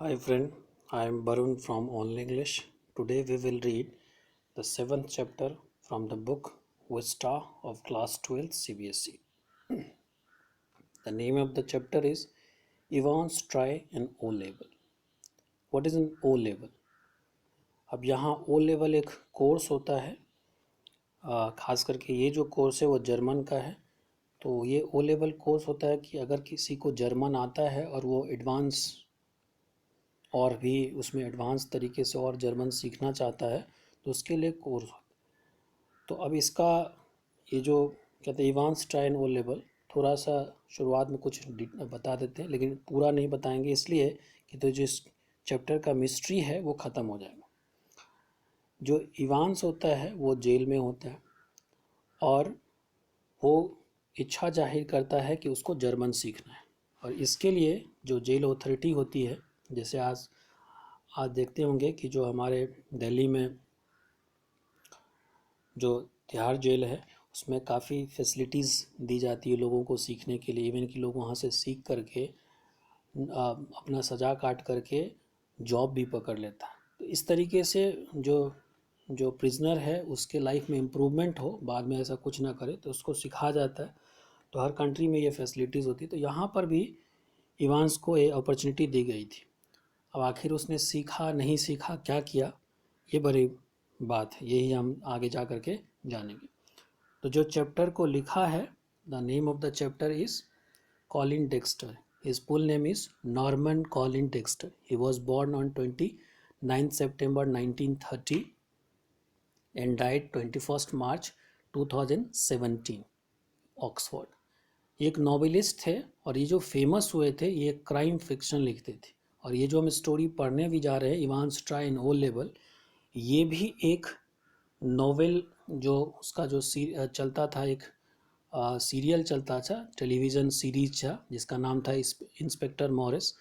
Hi friend, I am Barun from Online English. Today we will read the 7th chapter from the book Vista of Class 12 CBSE. The name of the chapter is Evans Try an O Level. What is an O Level? अब यहाँ O Level एक course होता है, खास करके ये जो course है वो जर्मन का है. तो ये O Level कोर्स होता है कि अगर किसी को जर्मन आता है और वो एडवांस और भी उसमें एडवांस तरीके से और जर्मन सीखना चाहता है तो उसके लिए कोर्स होता है. तो अब इसका ये जो कहते हैं एडवांस ट्राई ओ लेवल, थोड़ा सा शुरुआत में कुछ बता देते हैं लेकिन पूरा नहीं बताएंगे, इसलिए कि तो जिस चैप्टर का मिस्ट्री है वो ख़त्म हो जाएगा. जो इवांस होता है वो जेल में होता है और वो इच्छा जाहिर करता है कि उसको जर्मन सीखना है. और इसके लिए जो जेल अथॉरिटी होती है, जैसे आज देखते होंगे कि जो हमारे दिल्ली में जो तिहाड़ जेल है उसमें काफ़ी फैसिलिटीज़ दी जाती है लोगों को सीखने के लिए. इवन कि लोग वहाँ से सीख करके अपना सज़ा काट करके जॉब भी पकड़ लेता है. तो इस तरीके से जो जो प्रिजनर है उसके लाइफ में इम्प्रूवमेंट हो, बाद में ऐसा कुछ ना करे, तो उसको सिखाया जाता है. तो हर कंट्री में ये फैसिलिटीज़ होती है. तो यहाँ पर भी इवांस को ये अपॉर्चुनिटी दी गई थी. अब आखिर उसने सीखा नहीं सीखा, क्या किया, ये बड़ी बात है, यही हम आगे जा कर के जानेंगे. तो जो चैप्टर को लिखा है, the name of the chapter is Colin Dexter. His full name is Norman Colin Dexter. He was born on 29 September 1930 and died 21 March 2017, Oxford. ये एक नॉवेलिस्ट थे और ये जो फेमस हुए थे ये क्राइम फिक्शन लिखते थे. और ये जो हम स्टोरी पढ़ने भी जा रहे हैं, Evans try in O level, ये भी एक नॉवेल जो उसका जो चलता था, एक सीरियल चलता था, टेलीविज़न सीरीज था जिसका नाम था इंस्पेक्टर मॉरिस.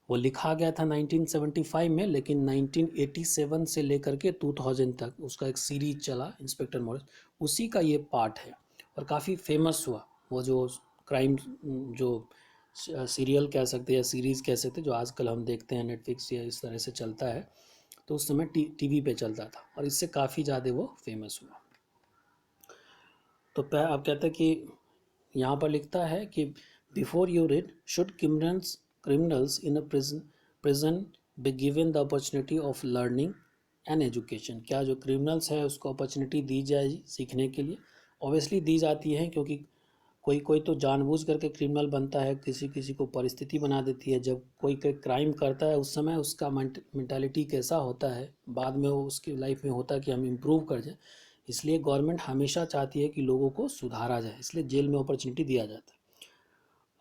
वो लिखा गया था 1975 में, लेकिन 1987 से लेकर के 2000 तक उसका एक सीरीज चला इंस्पेक्टर मॉरिस. उसी का ये पार्ट है और काफ़ी फेमस हुआ. वो जो क्राइम जो सीरियल कह सकते हैं या सीरीज़ कह सकते हैं जो आजकल हम देखते हैं नेटफ्लिक्स या इस तरह से चलता है, तो उस समय टीवी पे चलता था और इससे काफ़ी ज़्यादा वो फेमस हुआ. तो अब कहते हैं कि यहाँ पर लिखता है कि before you read, should criminals in a prison be given the opportunity of learning and education. क्या जो क्रिमिनल्स है उसको अपॉर्चुनिटी दी जाए सीखने के लिए? ऑब्वियसली दी जाती है, क्योंकि कोई कोई तो जानबूझ करके क्रिमिनल बनता है, किसी किसी को परिस्थिति बना देती है. जब कोई क्राइम करता है उस समय उसका मेंटालिटी कैसा होता है, बाद में वो उसकी लाइफ में होता है कि हम इम्प्रूव कर जाए. इसलिए गवर्नमेंट हमेशा चाहती है कि लोगों को सुधारा जाए, इसलिए जेल में अपॉर्चुनिटी दिया जाता है.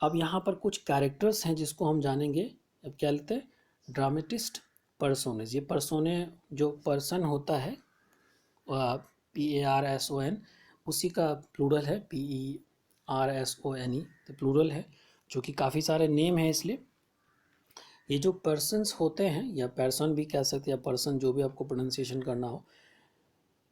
अब यहाँ पर कुछ कैरेक्टर्स हैं जिसको हम जानेंगे. अब क्या लेते हैं, ड्रामेटिस्ट पर्सोनेज. ये पर्सोने जो पर्सन होता है PARSON, उसी का प्लूरल है PERSONE, तो प्लूरल है, जो कि काफ़ी सारे नेम हैं. इसलिए ये जो पर्सन्स होते हैं, या पर्सन भी कह सकते हैं, या पर्सन, जो भी आपको प्रोनाउंसिएशन करना हो,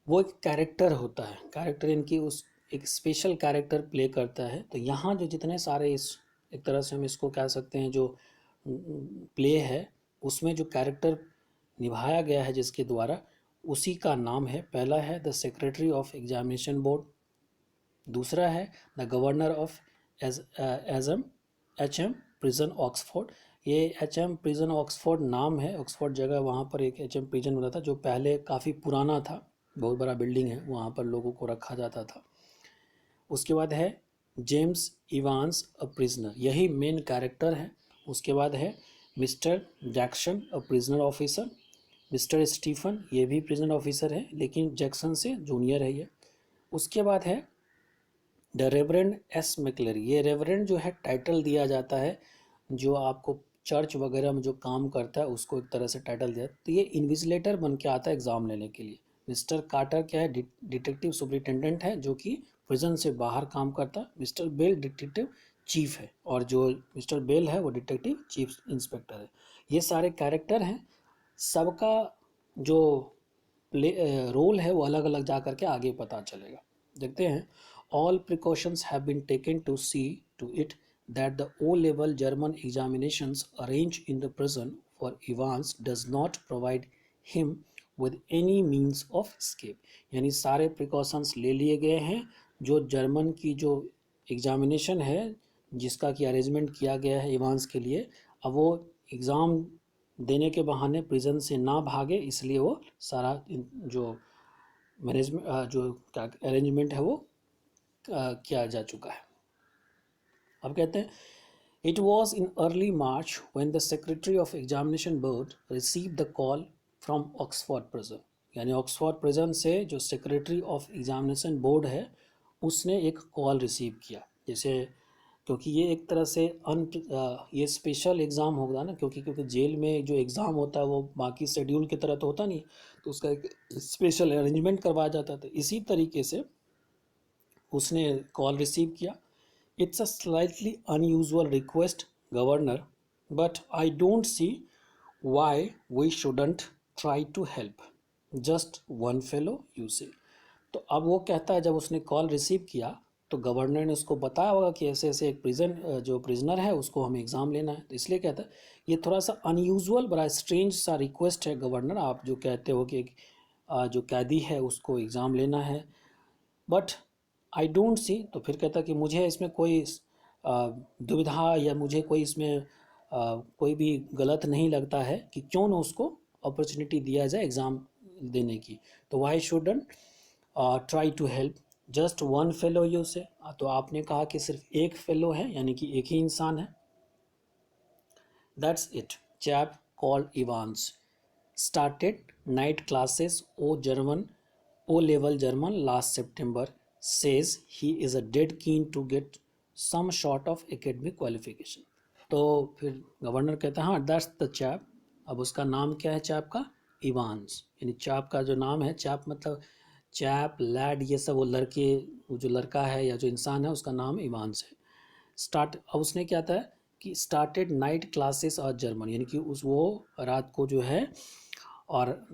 वो एक कैरेक्टर होता है. कैरेक्टर इनकी उस एक स्पेशल कैरेक्टर प्ले करता है. तो यहाँ जो जितने सारे इस एक तरह से हम इसको कह सकते हैं जो प्ले है, उसमें जो कैरेक्टर निभाया गया है जिसके द्वारा, उसी का नाम है. पहला है the secretary of examination board. दूसरा है the governor of HM prison Oxford. ये HM प्रिजन ऑक्सफोर्ड नाम है, ऑक्सफोर्ड जगह, वहाँ पर एक HM प्रिजन बना था जो पहले काफ़ी पुराना था, बहुत बड़ा बिल्डिंग है, वहाँ पर लोगों को रखा जाता था. उसके बाद है जेम्स इवांस अ प्रिजनर, यही मेन कैरेक्टर है. उसके बाद है mister Jackson a prisoner officer. Mister Stephen, ये भी प्रिजनर ऑफिसर है लेकिन जैक्सन से जूनियर है ये. उसके बाद है द रेवरेंड S मैक्लेरी. ये रेवरेंड जो है टाइटल दिया जाता है, जो आपको चर्च वगैरह में जो काम करता है उसको एक तरह से टाइटल दिया. तो ये इन्विजिलेटर बन के आता है एग्ज़ाम लेने के लिए. मिस्टर कार्टर क्या है, डिटेक्टिव सुपरिटेंडेंट है जो कि प्रिजन से बाहर काम करता है. मिस्टर बेल डिटेक्टिव चीफ है, और जो मिस्टर बेल है वो डिटेक्टिव चीफ इंस्पेक्टर है. ये सारे कैरेक्टर हैं, सबका जो रोल है वो अलग अलग जा करके आगे पता चलेगा. देखते हैं. All precautions have been taken to see to it that the O-level German examinations arranged in the prison for Evans does not provide him with any means of escape। यानी सारे प्रिकॉशंस ले लिए गए हैं। जो जर्मन की जो examination है जिसका कि अरेंजमेंट किया गया है इवांस के लिए, अब वो एग्ज़ाम देने के बहाने प्रिजन से ना भागे, इसलिए वो सारा जो मैनेजमेंट जो अरेंजमेंट है वो किया जा चुका है। अब कहते हैं it was in early March when the secretary of examination board receive the call from Oxford prison. यानी ऑक्सफोर्ड प्रिजन से जो सेक्रेटरी ऑफ एग्जामिनेशन बोर्ड है उसने एक कॉल रिसीव किया। जैसे क्योंकि ये एक तरह से ये स्पेशल एग्ज़ाम होगा ना, क्योंकि जेल में जो एग्ज़ाम होता है वो बाकी शेड्यूल की तरह तो होता नहीं, तो उसका एक स्पेशल अरेंजमेंट करवाया जाता था। इसी तरीके से उसने कॉल रिसीव किया। It's a slightly unusual request governor, but I don't see why we shouldn't try to help just one fellow you say. तो अब वो कहता है जब उसने कॉल रिसीव किया तो गवर्नर ने उसको बताया होगा कि ऐसे ऐसे एक जो प्रिजनर है उसको हमें एग्ज़ाम लेना है, तो इसलिए कहता है ये थोड़ा सा अनयूजुअल बड़ा स्ट्रेंज सा रिक्वेस्ट है गवर्नर, आप जो कहते हो कि जो कैदी है उसको एग्ज़ाम लेना है, बट आई डोंट सी। तो फिर कहता कि मुझे इसमें कोई दुविधा या मुझे कोई इसमें कोई भी गलत नहीं लगता है कि क्यों ना उसको अपॉर्चुनिटी दिया जाए एग्ज़ाम देने की। तो why shouldn't try to help just one fellow you say. तो आपने कहा कि सिर्फ एक फेलो है, यानी कि एक ही इंसान है। That's it. Chap called Evans started night classes O level German last September, says he is a dead keen to get some sort of academic qualification। तो फिर गवर्नर कहता है हाँ दैट्स द चैप। अब उसका नाम क्या है चैप का? इवांस। यानी चैप का जो नाम है, चैप मतलब चैप लैड ये सब वो लड़के, वो जो लड़का है या जो इंसान है उसका नाम इवांस है। अब उसने क्या था कि स्टार्टेड नाइट क्लासेस और जर्मन, यानी कि वो रात को जो है और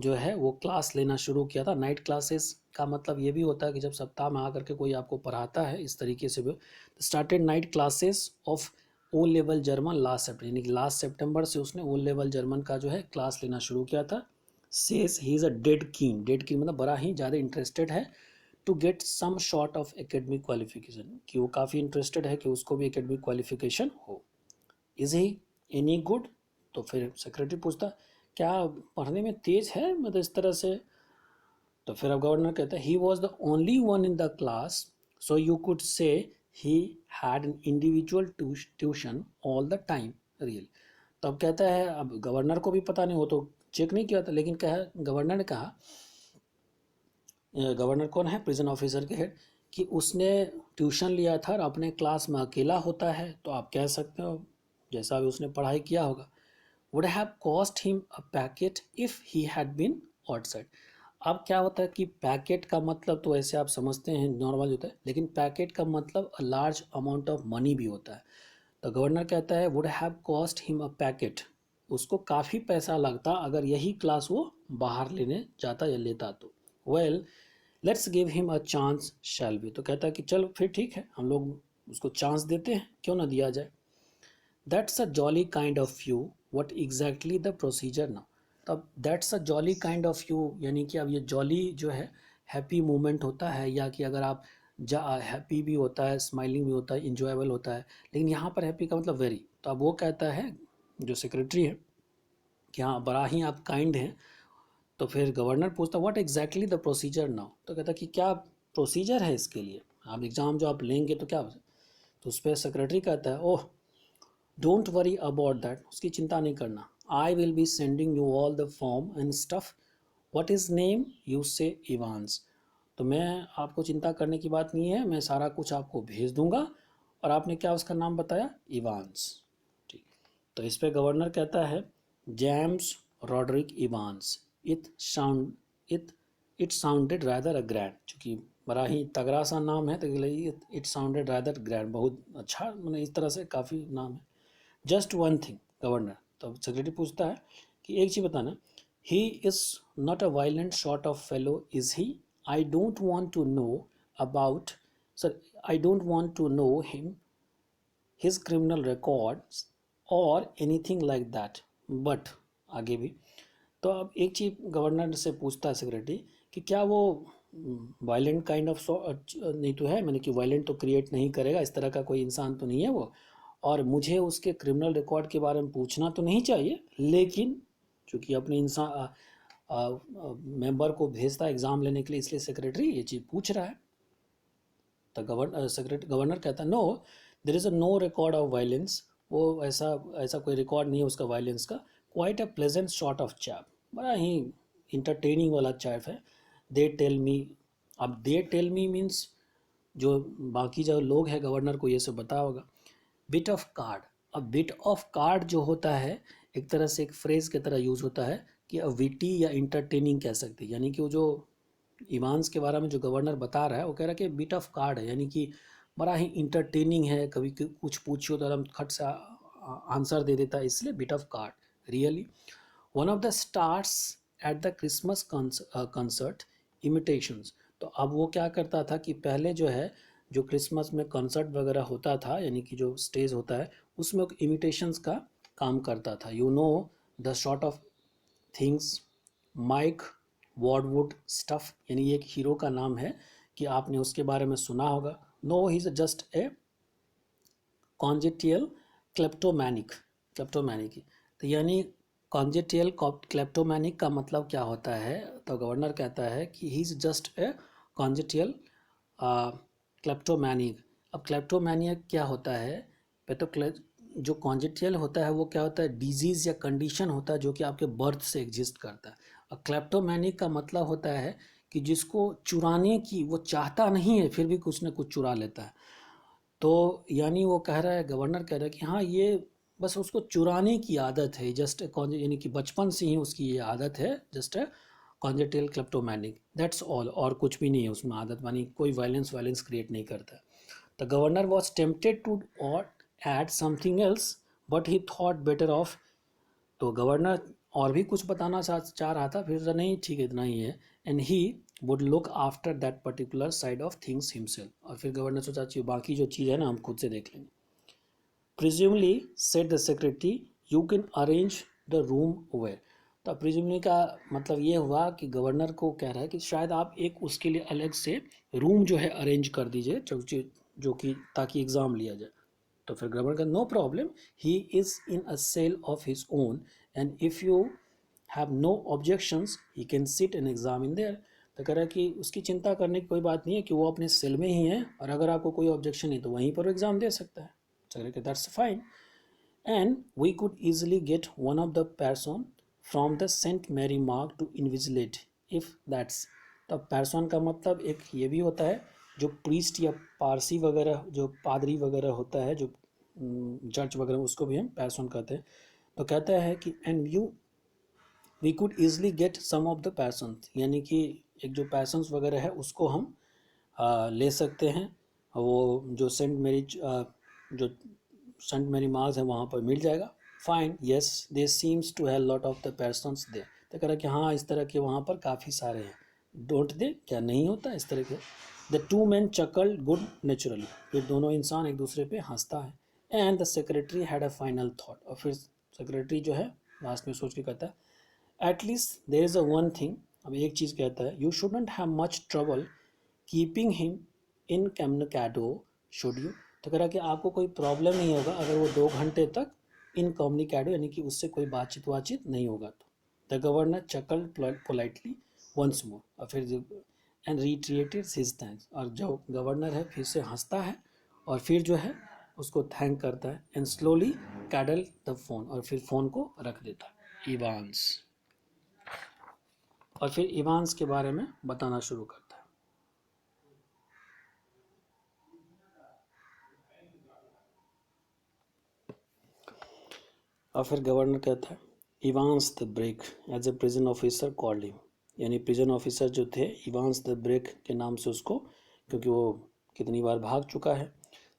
जो है वो क्लास लेना शुरू किया था। नाइट क्लासेस का मतलब ये भी होता है कि जब सप्ताह में आकर के कोई आपको पढ़ाता है इस तरीके से भी। Started night classes of O level German last September, यानी कि लास्ट सितंबर से उसने ओ लेवल जर्मन का जो है क्लास लेना शुरू किया था। Says he is a dead keen मतलब बड़ा ही ज़्यादा इंटरेस्टेड है to get some sort of academic qualification, कि वो काफ़ी इंटरेस्टेड है कि उसको भी एकेडमिक क्वालिफिकेशन हो। Is he any good? तो फिर सेक्रेटरी पूछता क्या पढ़ने में तेज है, मतलब इस तरह से। तो फिर अब गवर्नर कहता है he was the only one in the class so you could say he had an individual tuition all the time real. तो अब कहता है, अब गवर्नर को भी पता नहीं, वो तो चेक नहीं किया था, लेकिन गवर्नर ने कहा, गवर्नर कौन है? प्रिजन ऑफिसर के हेड, कि उसने ट्यूशन लिया था और अपने क्लास में अकेला होता है, तो आप कह सकते हो जैसा भी उसने पढ़ाई किया होगा। would have cost him a packet if he had been outside। अब क्या होता है कि पैकेट का मतलब तो ऐसे आप समझते हैं नॉर्मल होता है, लेकिन पैकेट का मतलब a large amount of money भी होता है। तो गवर्नर कहता है would have cost him a packet, उसको काफ़ी पैसा लगता अगर यही क्लास वो बाहर लेने जाता या लेता तो। Well let's give him a chance shall be. तो कहता है कि चलो फिर ठीक है, हम लोग उसको चांस देते हैं, क्यों ना दिया जाए। That's a jolly kind of you, what exactly the procedure now. तब that's a jolly kind of you, यानी कि अब ये जॉली जो है हैप्पी मोमेंट होता है, या कि अगर आप हैप्पी भी होता है, स्माइलिंग भी होता है, इंजॉयबल होता है, लेकिन यहाँ पर हैप्पी का मतलब वेरी। तो अब वो कहता है जो सेक्रेटरी है कि हाँ बड़ा ही आप काइंड हैं। तो फिर गवर्नर पूछता what exactly the procedure now. तो कहता कि क्या प्रोसीजर है इसके लिए, आप एग्ज़ाम जो आप लेंगे तो क्या। तो उस पर सेक्रेटरी कहता है oh don't worry about that, उसकी चिंता नहीं करना। आई will be sending you all the form and stuff. What is name? You से इवांस। तो मैं आपको चिंता करने की बात नहीं है, मैं सारा कुछ आपको भेज दूंगा। और आपने क्या उसका नाम बताया? इवांस। ठीक। तो इस पे गवर्नर कहता है James Rodrick Evans. It it sounded rather a grand, चूँकि बड़ा ही तगड़ा सा नाम है तो इट साउंडेड रैदर ग्रैंड, बहुत अच्छा, मतलब इस तरह से काफ़ी नाम है। Just one thing governor. तो सेक्रेटरी पूछता है कि एक चीज़ बताना, he is not a violent sort of fellow is he? I don't want to know about sir I don't want to know him, his criminal records or anything like that, but आगे भी। तो अब एक चीज governor से पूछता है secretary कि क्या वो वायलेंट काइंड ऑफ नहीं तो है, मैंने कि वायलेंट तो क्रिएट नहीं करेगा, इस तरह का कोई इंसान तो नहीं है वो, और मुझे उसके क्रिमिनल रिकॉर्ड के बारे में पूछना तो नहीं चाहिए, लेकिन चूंकि अपने इंसान मेंबर को भेजता है एग्ज़ाम लेने के लिए, इसलिए सेक्रेटरी ये चीज़ पूछ रहा है। तो गवर्नर कहता है no, there is a no record of violence, वो ऐसा ऐसा कोई रिकॉर्ड नहीं है उसका वायलेंस का। Quite a pleasant sort of chap, बड़ा ही इंटरटेनिंग वाला चैप है। दे टेल मी, अब दे टेल मी मीन्स जो बाकी जो लोग हैं गवर्नर को ये सब बता होगा। बिट ऑफ कार्ड, अब बिट ऑफ कार्ड जो होता है एक तरह से एक फ्रेज की तरह यूज होता है कि विटी या इंटरटेनिंग कह सकते हैं, यानी कि वो जो इवांस के बारे में जो गवर्नर बता रहा है वो कह रहा है कि बिट ऑफ कार्ड है, यानी कि बड़ा ही इंटरटेनिंग है, कभी कुछ पूछो तो एकदम खट से आंसर दे देता है, इसलिए bit of card. Really one of the stars at the Christmas concert imitations, तो अब वो क्या करता था कि पहले जो है जो क्रिसमस में कंसर्ट वगैरह होता था, यानी कि जो स्टेज होता है उसमें इमिटेशंस का काम करता था। You know the sort of things Mike Wardwood stuff, यानी ये एक हीरो का नाम है कि आपने उसके बारे में सुना होगा। No he is just a congenital kleptomaniac, kleptomaniac, तो यानी कॉन्जेटियल क्लेप्टोमैनिक का मतलब क्या होता है, तो गवर्नर कहता है कि ही इज जस्ट ए कॉन्जेटियल क्लेप्टोमैनिक। अब क्लेप्टोमैनिया क्या होता है, तो जो कॉन्जेटियल होता है वो क्या होता है, डिजीज़ या कंडीशन होता है जो कि आपके बर्थ से एग्जिस्ट करता है। और क्लेप्टोमैनिक का मतलब होता है कि जिसको चुराने की वो चाहता नहीं है फिर भी कुछ ना कुछ चुरा लेता है। तो यानी वो कह रहा है, गवर्नर कह रहा है कि हाँ ये बस उसको चुराने की आदत है, जस्ट यानी कि बचपन से ही उसकी ये आदत है, just a congenital क्लेप्टोमैनिक, that's all, और कुछ भी नहीं है उसमें आदत, मानी कोई वायलेंस वायलेंस क्रिएट नहीं करता। The governor was tempted to add something else but he thought better of, तो गवर्नर और भी कुछ बताना चाह रहा था, फिर नहीं ठीक है इतना ही है, and he would look after that particular side of things himself, और फिर गवर्नर सोचा चाहिए बाकी जो चीज़ है ना हम खुद से देख लेंगे। Presumably said the secretary you can arrange the room where, तो प्रिज्यूमली का मतलब ये हुआ कि गवर्नर को कह रहा है कि शायद आप एक उसके लिए अलग से रूम जो है अरेंज कर दीजिए, जो कि ताकि एग्ज़ाम लिया जाए। तो फिर गवर्नर का no problem, he is in a cell of his own and if you have no objections he can sit an exam in there, तो कह रहा है कि उसकी चिंता करने की कोई बात नहीं है कि वो अपने सेल में ही है, और अगर आपको कोई ऑब्जेक्शन नहीं तो वहीं पर एग्ज़ाम दे सकता है। तो कह रहा है कि that's fine, and we could easily get one of the person from the Saint Mary Mark to invigilate if that's, तो पैरसॉन का मतलब एक ये भी होता है जो प्रीस्ट या पारसी वगैरह जो पादरी वगैरह होता है जो चर्च वगैरह, उसको भी हम पैरसॉन कहते हैं। तो कहता है कि and you we could easily get some of the persons, यानी कि एक जो पैसन्स वगैरह है उसको हम ले सकते हैं, वो जो जो सेंट मेरी मार्स है वहाँ पर मिल जाएगा। Fine, yes they seems to have lot of the persons they, तो कह रहा कि हाँ इस तरह के वहाँ पर काफ़ी सारे हैं, डोंट दे, क्या नहीं होता इस तरह के। The two man चकल्ड good naturally, फिर दोनों इंसान एक दूसरे पे हंसता है। And the secretary had a final thought, और फिर सेक्रेटरी जो है लास्ट में सोच के कहता है at least there is a one thing, अब एक चीज़ कहता है, you shouldn't have much trouble keeping him incommunicado should you, तो कह रहा कि आपको कोई प्रॉब्लम नहीं होगा अगर वो 2 घंटे तक इन कम्युनिकेटो यानी कि उससे कोई बातचीत नहीं होगा। तो the governor chuckled politely once more, और फिर एंड रिट्रिएटेड हिज थैंक्स, और जो गवर्नर है फिर से हंसता है और फिर जो है उसको थैंक करता है, and slowly cattle the phone, और फिर फ़ोन को रख देता है इवांस, और फिर इवांस के बारे में बताना शुरू करता है। और फिर गवर्नर कहता है Evans the break as a prison officer called him, यानी प्रिजन ऑफिसर जो थे इवांस द ब्रेक के नाम से उसको, क्योंकि वो कितनी बार भाग चुका है।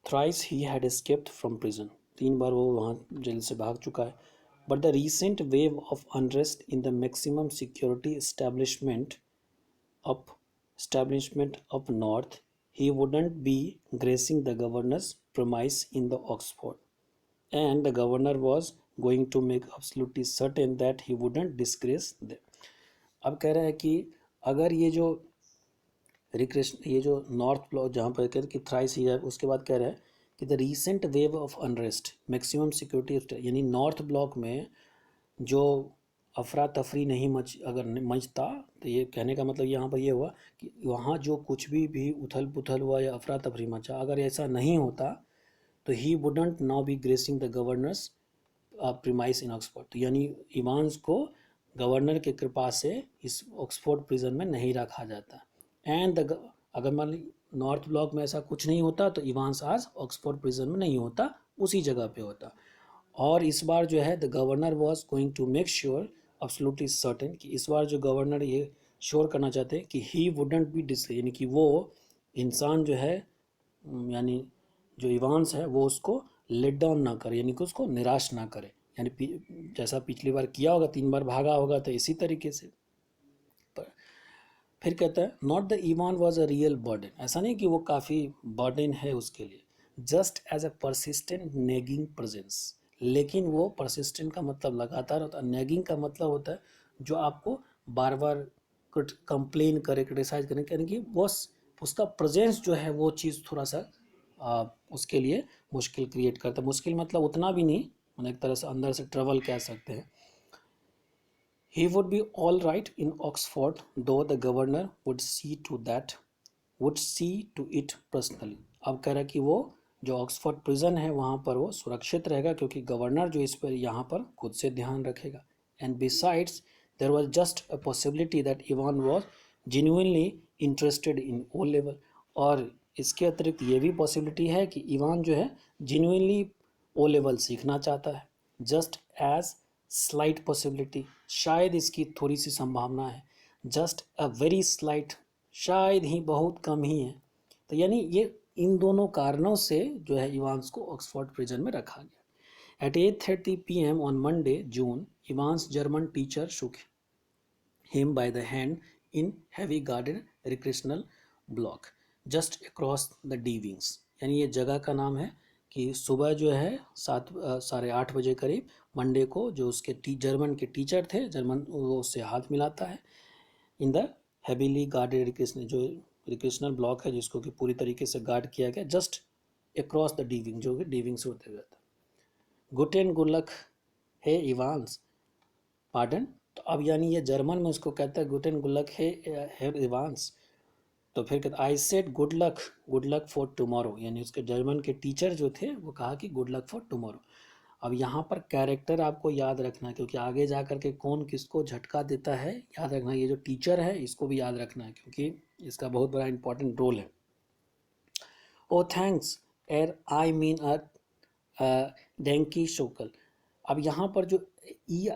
Thrice he had escaped from prison, 3 बार वो वहाँ जेल से भाग चुका है। But the recent wave of unrest in the maximum security up establishment up north, he wouldn't be gracing the governor's premise in the Oxford, and the governor was going to make absolutely certain that he wouldn't disgrace them. अब कह रहा है कि अगर ये जो north block जहाँ पर कह रहे कि थ्राइस ही है, उसके बाद कह रहा है कि the recent wave of unrest maximum security, यानी नॉर्थ ब्लॉक में जो अफरा तफरी नहीं अगर मचता, तो ये कहने का मतलब यहाँ पर ये हुआ कि वहाँ जो कुछ भी उथल पुथल हुआ या अफरा तफरी मचा, अगर ऐसा नहीं होता तो he wouldn't now be gracing the governor's premise in Oxford. तो यानी इवांस को गवर्नर के कृपा से इस ऑक्सफोर्ड प्रिजन में नहीं रखा जाता। एंड अगर मान ली नॉर्थ ब्लॉक में ऐसा कुछ नहीं होता तो इवांस आज ऑक्सफोर्ड प्रिजन में नहीं होता, उसी जगह पे होता। और इस बार जो है the governor was going to make sure absolutely certain कि इस बार जो गवर्नर ये श्योर करना चाहते हैं कि ही वुडंट बी यानी कि वो इंसान जो है यानी जो इवांस है वो उसको लेट डाउन ना करे, यानी कि उसको निराश ना करे। यानी जैसा पिछली बार किया होगा, 3 बार भागा होगा, तो इसी तरीके से। पर फिर कहता है not the Evan was a real burden, ऐसा नहीं कि वो काफ़ी बर्डन है उसके लिए, just as a persistent nagging presence. लेकिन वो परसिस्टेंट का मतलब लगातार होता है, नेगिंग का मतलब होता है जो आपको बार बार कंप्लेन करे, क्रिटिसाइज करे, यानी कि वो उसका प्रेजेंस जो है वो चीज़ थोड़ा सा उसके लिए मुश्किल क्रिएट करता है। मुश्किल मतलब उतना भी नहीं, मतलब एक तरह से अंदर से ट्रबल कह सकते हैं। He would be all right in Oxford, though the governor would see to it personally. अब कह रहा है कि वो जो ऑक्सफोर्ड प्रिजन है वहाँ पर वो सुरक्षित रहेगा, क्योंकि गवर्नर जो इस पर यहाँ पर खुद से ध्यान रखेगा। And besides there was just a possibility that Evan was genuinely interested in O level. और इसके अतिरिक्त ये भी पॉसिबिलिटी है कि इवान जो है जेन्युइनली ओ लेवल सीखना चाहता है। जस्ट एज स्लाइट पॉसिबिलिटी, शायद इसकी थोड़ी सी संभावना है। जस्ट अ वेरी स्लाइट, शायद ही बहुत कम ही है। तो यानी ये इन दोनों कारणों से जो है इवांस को ऑक्सफोर्ड प्रिजन में रखा गया। At 8:30 PM on Monday June, Evans German teacher shook him by the hand in heavy guarded recreational block just across the D wings। यानी ये जगह का नाम है कि सुबह जो है 7:30 बजे करीब मंडे को जो उसके जर्मन के टीचर थे, जर्मन वो उससे हाथ मिलाता है in the heavily guarded recreational, जो रिक्रेशनल ब्लॉक है जिसको कि पूरी तरीके से गार्ड किया गया, just across the D wing, जो कि डी विंग से होते हुए था। गुटेन गुलक है इवांस, पार्डन। तो अब यानी ये जर्मन में उसको कहता है गुटेन गुलक है इवांस। तो फिर कहता I said good luck for tomorrow, यानी उसके जर्मन के टीचर जो थे वो कहा कि गुड लक फॉर टुमारो। अब यहाँ पर कैरेक्टर आपको याद रखना है, क्योंकि आगे जा कर के कौन किसको झटका देता है याद रखना। ये जो टीचर है इसको भी याद रखना है, क्योंकि इसका बहुत बड़ा इंपॉर्टेंट रोल है। ओ थैंक्स एर आई मीन अ डेंकी शोकल। अब यहाँ पर जो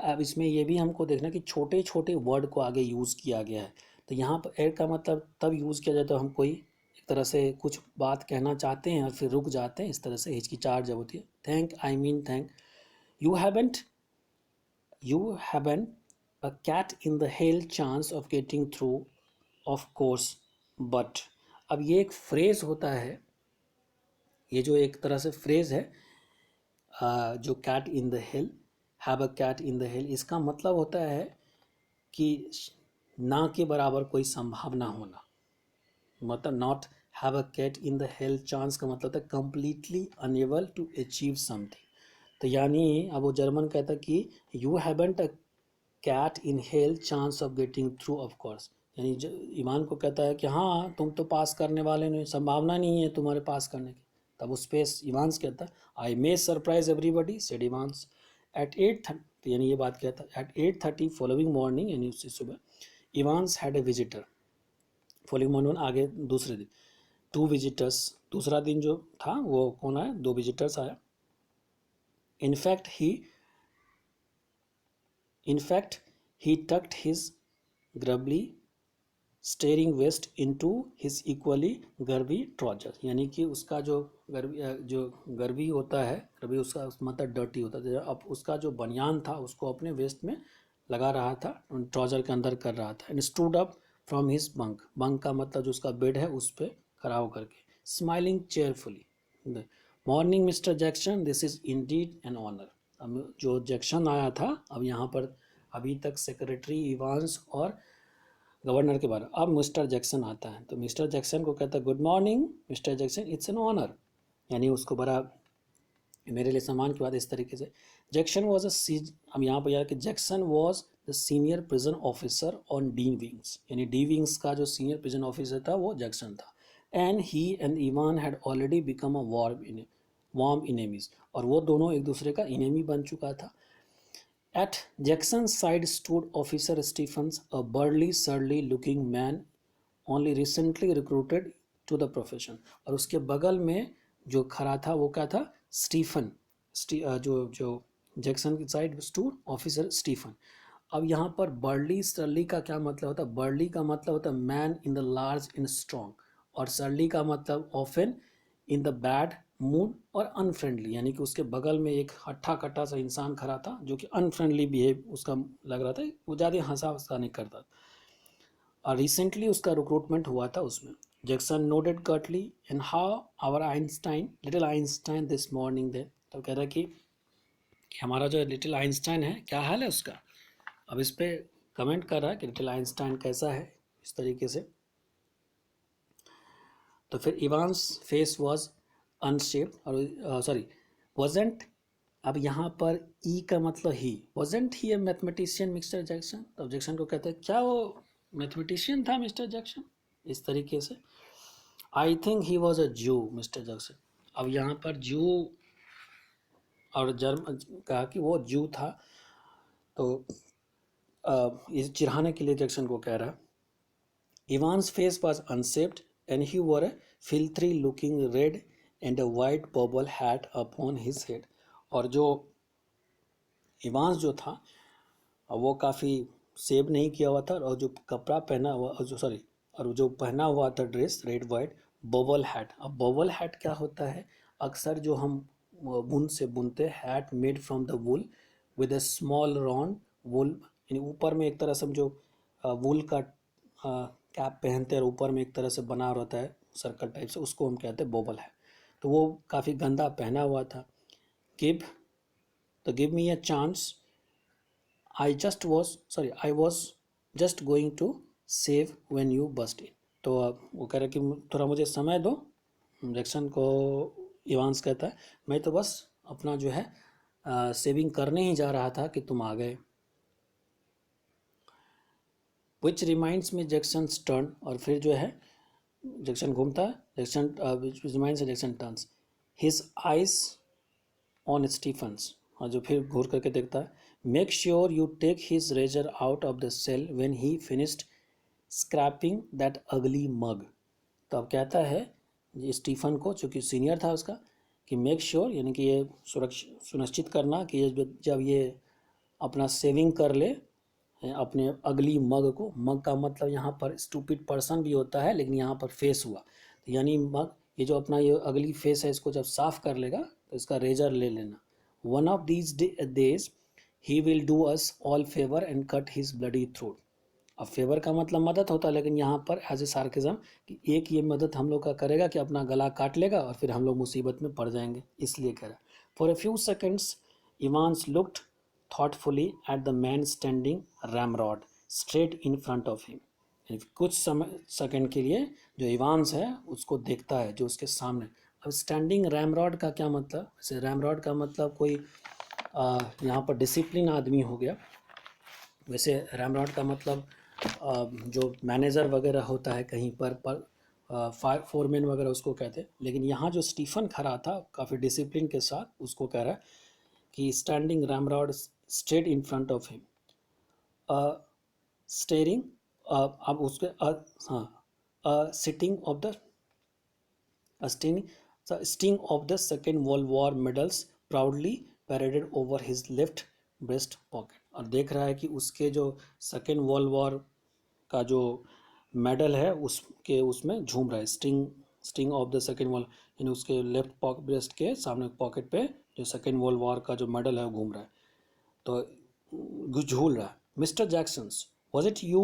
अब इसमें ये भी हमको देखना कि छोटे छोटे वर्ड को आगे यूज़ किया गया है। तो यहाँ पर एर का मतलब तब यूज़ किया जाता है हम कोई एक तरह से कुछ बात कहना चाहते हैं और फिर रुक जाते हैं, इस तरह से हिचकिचाहट जब होती है। Thank I mean thank, you haven't a cat in the hell chance of getting through, of course, but। अब ये एक फ्रेज होता है, ये जो एक तरह से फ्रेज है जो cat in the hell, have a cat in the hell, इसका मतलब होता है कि ना के बराबर कोई संभावना होना। मतलब not have a cat in the hell chance का मतलब है completely unable to achieve something. तो यानी अब वो जर्मन कहता कि you haven't a cat in hell chance of getting through of course, यानी ईमान को कहता है कि हाँ तुम तो पास करने वाले नहीं, संभावना नहीं है तुम्हारे पास करने की। तब उस पे इवांस कहता है I may surprise everybody said Evans at 8:30, यानी ये बात कहता है एट 8:30 फॉलोइंग मॉर्निंग, यानी उससे सुबह Evans had a visitor. Following morning आगे दूसरे दिन 2 विजिटर्स, दूसरा दिन जो था वो कौन आया, 2 विजिटर्स आया। In fact he tucked his grubby staring waist into his equally गर्वी trousers, यानी कि उसका जो गर्वी होता है, गर्वी उसका मतलब डर्टी होता है, अब उसका जो बनियान था उसको अपने वेस्ट में लगा रहा था, ट्राउजर के अंदर कर रहा था। And stood up from his bunk का मतलब जो उसका बेड है उस पर खड़ा होकर के, smiling cheerfully. Morning mister Jackson, this is indeed an honour. अब जो जैक्सन आया था, अब यहाँ पर अभी तक सेक्रेटरी इवांस और गवर्नर के बारे, अब मिस्टर जैक्सन आता है तो मिस्टर जैक्सन को कहता है good morning mister Jackson, it's an honour, यानी उसको बड़ा मेरे लिए सम्मान की बात इस तरीके से। जैक्सन वॉज अब यहाँ पर यार कि Jackson was the senior prison officer on D wings, यानी डी विंग्स का जो सीनियर प्रिजन ऑफिसर था वो जैक्सन था। And he and Ivan had already become a warm enemies, और वो दोनों एक दूसरे का इनेमी बन चुका था। At Jackson's side stood Officer Stephens, a burly, surly looking man only recently recruited to the profession. और उसके बगल में जो खड़ा था वो क्या था, स्टीफन। जो जैक्सन की साइड स्टूड ऑफिसर स्टीफन। अब यहाँ पर बर्ली सर्ली का क्या मतलब होता है, बर्ली का मतलब होता है man in the large in strong, और सर्ली का मतलब often in the bad mood और अनफ्रेंडली, यानी कि उसके बगल में एक हट्ठा कट्टा सा इंसान खड़ा था जो कि अनफ्रेंडली बिहेव उसका लग रहा था, वो ज़्यादा हंसा हंसा नहीं करता। और रिसेंटली उसका रिक्रूटमेंट हुआ था उसमें। Jackson noted curtly and how our Einstein little Einstein this morning they, तो कह रहा कि हमारा जो लिटिल आइंस्टाइन है क्या हाल है उसका। अब इस पर कमेंट कर रहा है कि लिटिल आइंस्टाइन कैसा है इस तरीके से। तो फिर इवान्स फेस वॉज अनशेप्ड, और सॉरी वॉजेंट, अब यहाँ पर ई का मतलब ही, वॉजेंट ही ए मैथमेटिशियन मिस्टर जैक्सन, तो जैक्सन को कहते हैं क्या वो मैथमेटिशियन था मिस्टर जैक्सन, इस तरीके से। I think he was a जू मिस्टर जैक्सन, अब यहाँ पर जू और जर्म कहा कि वो जू था, तो इस चिढ़ाने के लिए जैक्सन को कह रहा है। Ivan's face was unshaved and he wore a filthy looking red and a white bobble hat upon his head, और जो इवांस जो था वो काफ़ी सेव नहीं किया हुआ था, और जो कपड़ा पहना हुआ और जो पहना हुआ था dress red white bobble hat. अब बबल हैट क्या होता है, अक्सर जो हम बुन से बुनते hat made from the wool with a small round wool, यानी ऊपर में एक तरह से जो वुल का कैप पहनते हैं और ऊपर में एक तरह से बना रहता है सर्कल टाइप से, उसको हम कहते हैं बबल हैट। तो वो काफ़ी गंदा पहना हुआ था। Give me a chance, I was just going to shave when you bust in, तो वो कह रहे कि थोड़ा मुझे समय दो, जैक्सन को इवांस कहता है मैं तो बस अपना जो है सेविंग करने ही जा रहा था कि तुम आ गए। विच रिमाइंड्स में जैक्सन्स टर्न, और फिर जो है जैक्सन घूमता है, Jackson turns his eyes on Stephens, और जो फिर घूर करके देखता है। Make sure you take his razor out of the cell when he finished scraping that ugly mug, तो अब कहता है स्टीफन को, चूँकि सीनियर था उसका, कि मेक श्योर यानी कि ये सुनिश्चित करना कि ये जब ये अपना सेविंग कर ले अपने अगली मग को, मग का मतलब यहाँ पर स्टूपिड पर्सन भी होता है, लेकिन यहाँ पर फेस हुआ, तो यानी मग ये जो अपना ये अगली फेस है इसको जब साफ कर लेगा तो इसका रेजर ले लेना। One of these days he will do us all favour and cut his bloody throat, अब फेवर का मतलब मदद होता है, लेकिन यहाँ पर एज ए सार्किज्म कि एक ये मदद हम लोग का करेगा कि अपना गला काट लेगा और फिर हम लोग मुसीबत में पड़ जाएंगे, इसलिए कह रहा है। For a few seconds Evans looked thoughtfully at the man standing ramrod straight in front of him, कुछ समय सेकंड के लिए जो इवांस है उसको देखता है जो उसके सामने। अब स्टैंडिंग रैमरॉड का क्या मतलब, वैसे रैमरॉड का मतलब कोई यहाँ पर डिसिप्लिन आदमी हो गया, वैसे रैमरॉड का मतलब जो मैनेजर वगैरह होता है कहीं पर फोरमैन वगैरह उसको कहते हैं, लेकिन यहाँ जो स्टीफन खड़ा था काफ़ी डिसिप्लिन के साथ उसको कह रहा है कि standing ramrod straight in front of him staring, अब उसके हाँ sitting of the sting of the second world war medals proudly paraded over his left breast pocket, और देख रहा है कि उसके जो सेकेंड वर्ल्ड वॉर का जो मेडल है उसके उसमें झूम रहा है, sting of the second world, यानी उसके लेफ्ट ब्रेस्ट के सामने पॉकेट पे जो सेकेंड वर्ल्ड वॉर का जो मेडल है वो घूम रहा है, तो झूल रहा है। Mister Jackson's was it you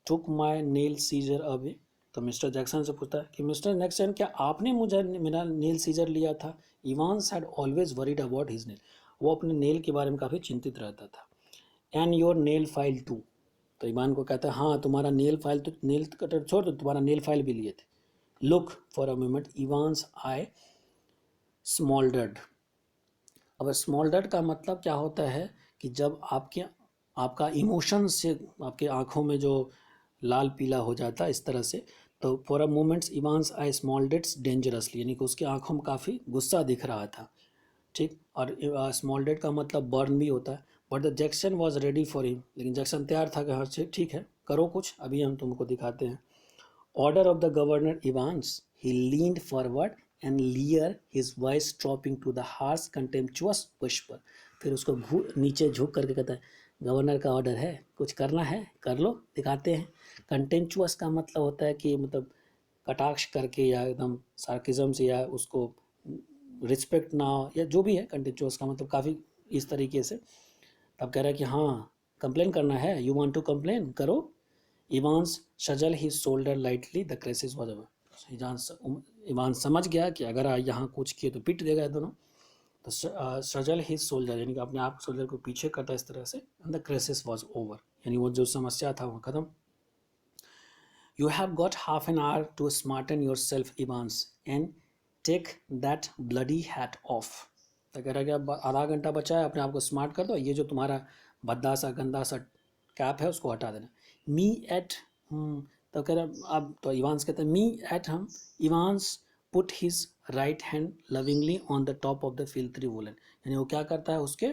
took my nail scissor away, तो मिस्टर जैक्सन से पूछता है कि मिस्टर जैक्सन क्या आपने मुझे मेरा नेल सीजर लिया था। Evans had always worried about his nail, वो अपने नेल के बारे में काफ़ी चिंतित रहता था। And your nail file too, तो ईवान को कहता है हाँ तुम्हारा नेल फाइल, तो नेल कटर छोड़ दो, तुम्हारा नेल फाइल भी लिए थे। Look for a moment, Evans eye smouldered. अब स्मॉल्डर्ड का मतलब क्या होता है कि जब आपका इमोशन से आपके आंखों में जो लाल पीला हो जाता है इस तरह से, तो for a moments Evans eye smouldered dangerously, यानी कि उसकी आंखों में काफ़ी गुस्सा दिख रहा था। ठीक, और स्मॉल्डर्ड का मतलब बर्न भी होता है। But the Jackson was ready for him, लेकिन जैक्सन तैयार था कि हाँ ठीक है करो कुछ, अभी हम तुमको दिखाते हैं। Order of the governor Evans. He leaned forward and leer, his voice dropping to the harsh contemptuous whisper. फिर उसको नीचे झुक करके कहता है गवर्नर का ऑर्डर है, कुछ करना है कर लो, दिखाते हैं। कंटेंचुअस का मतलब होता है कि मतलब कटाक्ष करके या एकदम सार्किज्म से, या उसको रिस्पेक्ट ना हो, या जो भी है। कंटेंचुअस का मतलब काफ़ी इस तरीके से। तब कह रहा है कि हाँ कंप्लेन करना है, यू वांट टू कंप्लेन, करो। इवान्स शजल he shoulder lightly the crisis was over. Evan समझ गया कि अगर यहाँ कुछ किए तो पिट देगा दोनों। तो सजल ही शोल्डर, यानी कि अपने आप शोल्डर को पीछे करता इस तरह से, and the crisis was over, यानी वो जो समस्या था वो खत्म। You have got half an hour to smarten your self Evans and take that bloody hat off. तो कह रहा है कि अब आधा घंटा बचा है, अपने आप को स्मार्ट कर दो, ये जो तुम्हारा भद्दा सा गंदा सा कैप है उसको हटा देना। मी एट तो कह रहा अब तो इवान्स कहते हैं मी एट हम। Evans put his right hand lovingly on the top of the filthy woollen, यानी वो क्या करता है उसके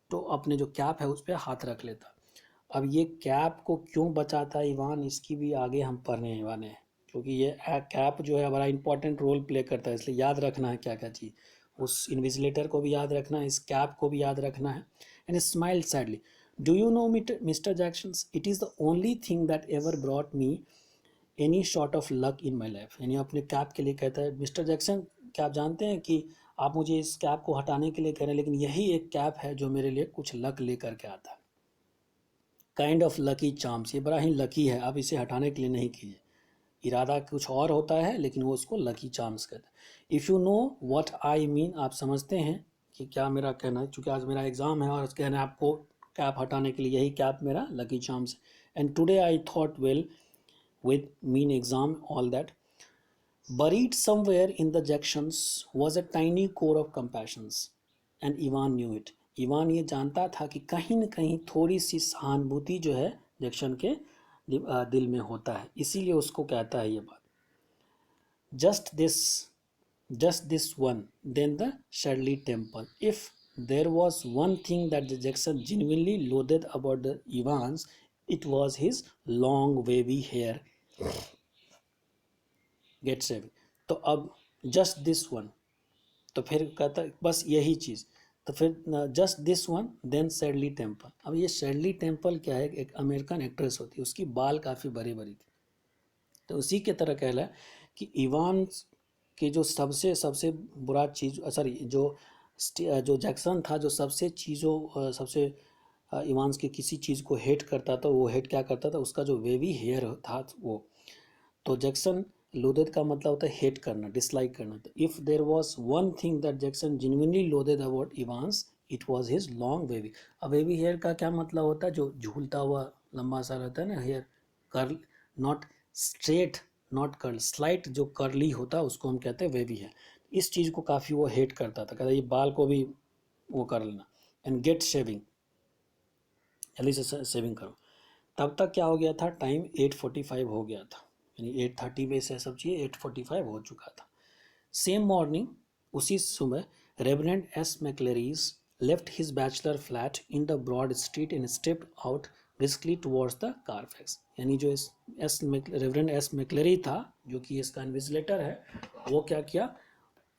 तो अपने जो कैप है उस पर हाथ रख लेता। अब ये कैप को क्यों बचाता है इवान, इसकी भी आगे हम पढ़ने वाले हैं, क्योंकि ये कैप जो है बड़ा इंपॉर्टेंट रोल प्ले करता है, इसलिए याद रखना है क्या क्या चीज़। उस इन्विजिलेटर को भी याद रखना है, इस कैप को भी याद रखना है। And smile sadly, do you no mister Jackson, it is the only thing that ever brought me any short of luck in my life. यानी अपने कैप के लिए कहता है मिस्टर जैक्सन, क्या आप जानते हैं कि आप मुझे इस कैप को हटाने के लिए कह रहे हैं, लेकिन यही एक कैप है जो मेरे लिए कुछ लक लेकर के आता है। काइंड ऑफ लकी चार्म्स, ये बड़ा ही लकी है, आप इसे हटाने के लिए नहीं कीजिए। इरादा कुछ और होता है लेकिन वो उसको लकी चार्म्स कहते हैं। If you know what I mean, आप समझते हैं कि क्या मेरा कहना है, चूँकि आज मेरा एग्ज़ाम है और कहना है आपको कैप हटाने के लिए, यही कैप मेरा लकी चार्म्स है। And today I thought well with mean exam all that. Buried somewhere in the Jacksons was a tiny core of compassions and Ivan knew it. Ivan ये जानता था कि कहीं न कहीं थोड़ी सी सहानुभूति जो है जैक्सन के दिल में होता है, इसीलिए उसको कहता है ये बात। just this one, then the Shirley Temple. If there was one thing that the Jackson genuinely loathed about the Evans, it was his long wavy hair. Get saving, तो अब जस्ट दिस वन, तो फिर कहता बस यही चीज़, तो फिर just this one then sadly temple. अब ये सैडली टेम्पल क्या है, एक अमेरिकन एक्ट्रेस होती है, उसकी बाल काफ़ी बड़ी बड़ी थी, तो उसी के तरह कहला है कि इवान की जो सबसे सबसे बुरा चीज़, सॉरी जो जैक्सन था, जो सबसे चीज़ों सबसे इवान्स की किसी चीज़ को हेट करता था, वो हेट क्या करता था, उसका जो वेवी हेयर था वो। तो जैक्सन लोदेड का मतलब होता है हेट करना, डिसलाइक करना। तो if there was one thing that Jackson genuinely loathed about Evans, it was his long wavy. अब वेवी हेयर का क्या मतलब होता है, जो झूलता हुआ लंबा सा रहता है ना hair, curl, not straight, not curl, slight जो कर्ली होता है उसको हम कहते हैं वेवी हेयर। इस चीज़ को काफ़ी वो हेट करता था, कहता ये बाल को भी वो कर लेना। एंड गेट शेविंग, जल्दी से शेविंग करो। तब तक क्या हो गया था, टाइम 8:45 हो गया था, यानी 8:30 में से सब चीज़ें 8:45 हो चुका था। सेम मॉर्निंग, उसी सुबह, reverend S McLearys left his bachelor flat in the Broad Street and stepped out briskly towards the Carfax. यानी जो रेवरेंड एस मैक्लेरी था, जो कि इसका इन्विजिलेटर है, वो क्या किया,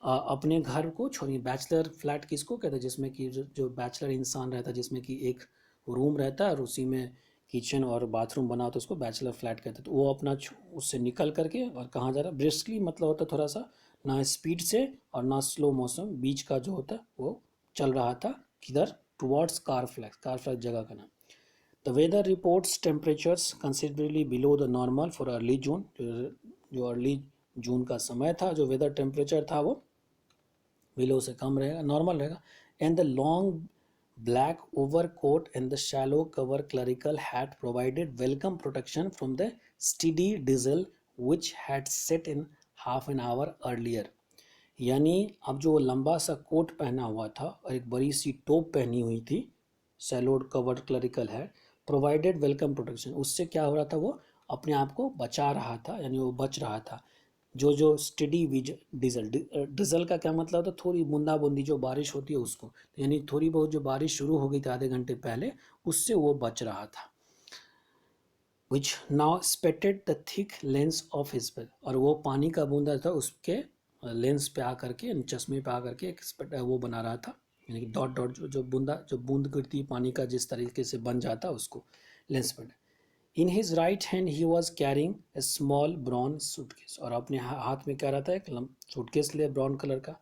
अपने घर को छोड़िए, बैचलर फ्लैट किसको कहते हैं, जिसमें कि जो बैचलर इंसान रहता है, जिसमें कि एक रूम रहता है और उसी में किचन और बाथरूम बना, तो उसको बैचलर फ्लैट कहते हैं। तो वो अपना उससे निकल करके और कहाँ जा रहा है, ब्रिस्कली मतलब होता है थोड़ा सा, ना स्पीड से और ना स्लो मोशन, बीच का जो होता है वो चल रहा था। किधर, टुवर्ड्स कारफ्लैक्स जगह का नाम। The weather reports temperatures considerably below the normal for early June, जो अर्ली जून का समय था, जो वेदर टेम्परेचर था वो बिलो से कम रहेगा, नॉर्मल रहेगा। and the long black overcoat and the shallow cover clerical hat provided welcome protection from the steady diesel which had set in half an hour earlier. यानी अब जो लंबा सा कोट पहना हुआ था और एक बड़ी सी टोप पहनी हुई थी, सैलोड कवर्ड क्लरिकल है, प्रोवाइडेड वेलकम प्रोटेक्शन, उससे क्या हो रहा था, वो अपने आप को बचा रहा था, यानी वो बच रहा था। जो जो स्टडी डीजल, डीजल का क्या मतलब था, थोड़ी बूंदा बूंदी जो बारिश होती है उसको, यानी थोड़ी बहुत जो बारिश शुरू हो गई थी आधे घंटे पहले, उससे वो बच रहा था। Which now spattered the thick lens of his bell, और वो पानी का बूंदा था उसके लेंस पे आकर के, चश्मे पे आकर के एक वो बना रहा था, यानी कि डॉट डॉट जो बूंदा, जो बूंद गिरती है पानी का जिस तरीके से बन जाता उसको लेंस पे। In his right hand he was carrying a small brown suitcase, और अपने हाथ में क्या रहता है, एक सूटकेस लिए ब्राउन कलर का,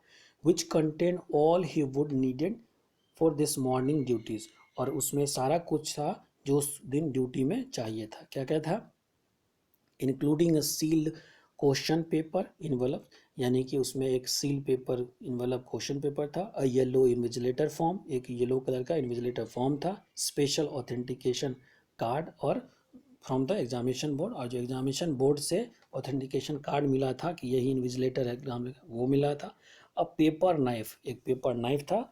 which contain all he would needed for this morning duties, और उसमें सारा कुछ था जो उस दिन ड्यूटी में चाहिए था। क्या क्या था, including a sealed question paper envelope, यानी कि उसमें एक seal paper envelope question paper था, अ येलो इन्विजिलेटर फॉर्म, एक येलो कलर का इन्विजिलेटर फॉर्म था, स्पेशल ऑथेंटिकेशन कार्ड, और फ्रॉम द एग्जामिनेशन बोर्ड, और जो एग्जामिनेशन बोर्ड से ऑथेंटिकेशन कार्ड मिला था कि यही इन्विजिलेटर है एग्जाम, वो मिला था। अब पेपर नाइफ, एक पेपर नाइफ था।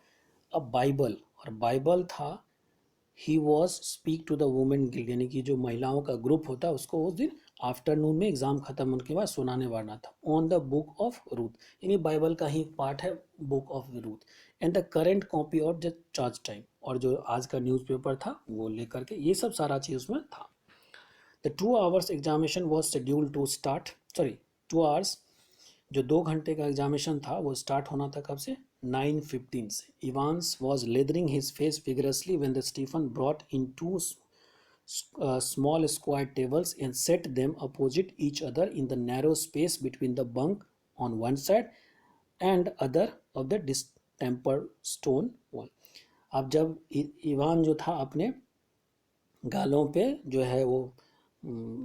अब बाइबल, और बाइबल था। He was speak to the women guild, यानी कि जो महिलाओं का ग्रुप होता है उसको उस दिन आफ्टरनून में एग्जाम खत्म होने के बाद सुनाने वाला था, on the book of Ruth, यानी बाइबल का ही पार्ट है book of Ruth, and the current copy of the charge time, और जो आज का न्यूज़पेपर था वो लेकर के, ये सब सारा चीज़ उसमें था। The 2 hours examination was schedule to start, sorry 2 hours, जो 2 घंटे का एग्जामिनेशन था वो स्टार्ट होना था कब से, 9:15 से। Evans was lathering his face vigorously when the Stephen brought in two small square tables and set them opposite each other in the narrow space between the bunk on one side and other of the distempered stone wall। अब जब Ivan जो था अपने गालों पे जो है वो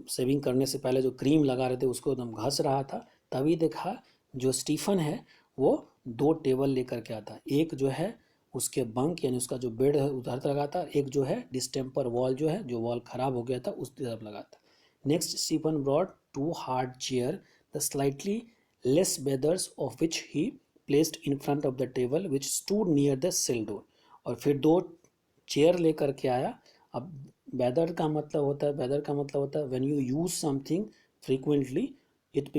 शेविंग करने से पहले जो क्रीम लगा रहे थे उसको एकदम घस रहा था, तभी देखा जो स्टीफन है वो 2 टेबल लेकर के आता, एक जो है उसके बंक यानी उसका जो बेड है उधर लगाता, एक जो है डिस्टेम्पर वॉल जो है, जो वॉल खराब हो गया था उस तरफ लगाता। Next Stephen brought 2 hard chair, the slightly less battered of which he placed in front of the table which stood near the cell door, और फिर 2 चेयर लेकर के आया। अब बेदर का मतलब होता है, बेदर का मतलब होता है when you use something frequently it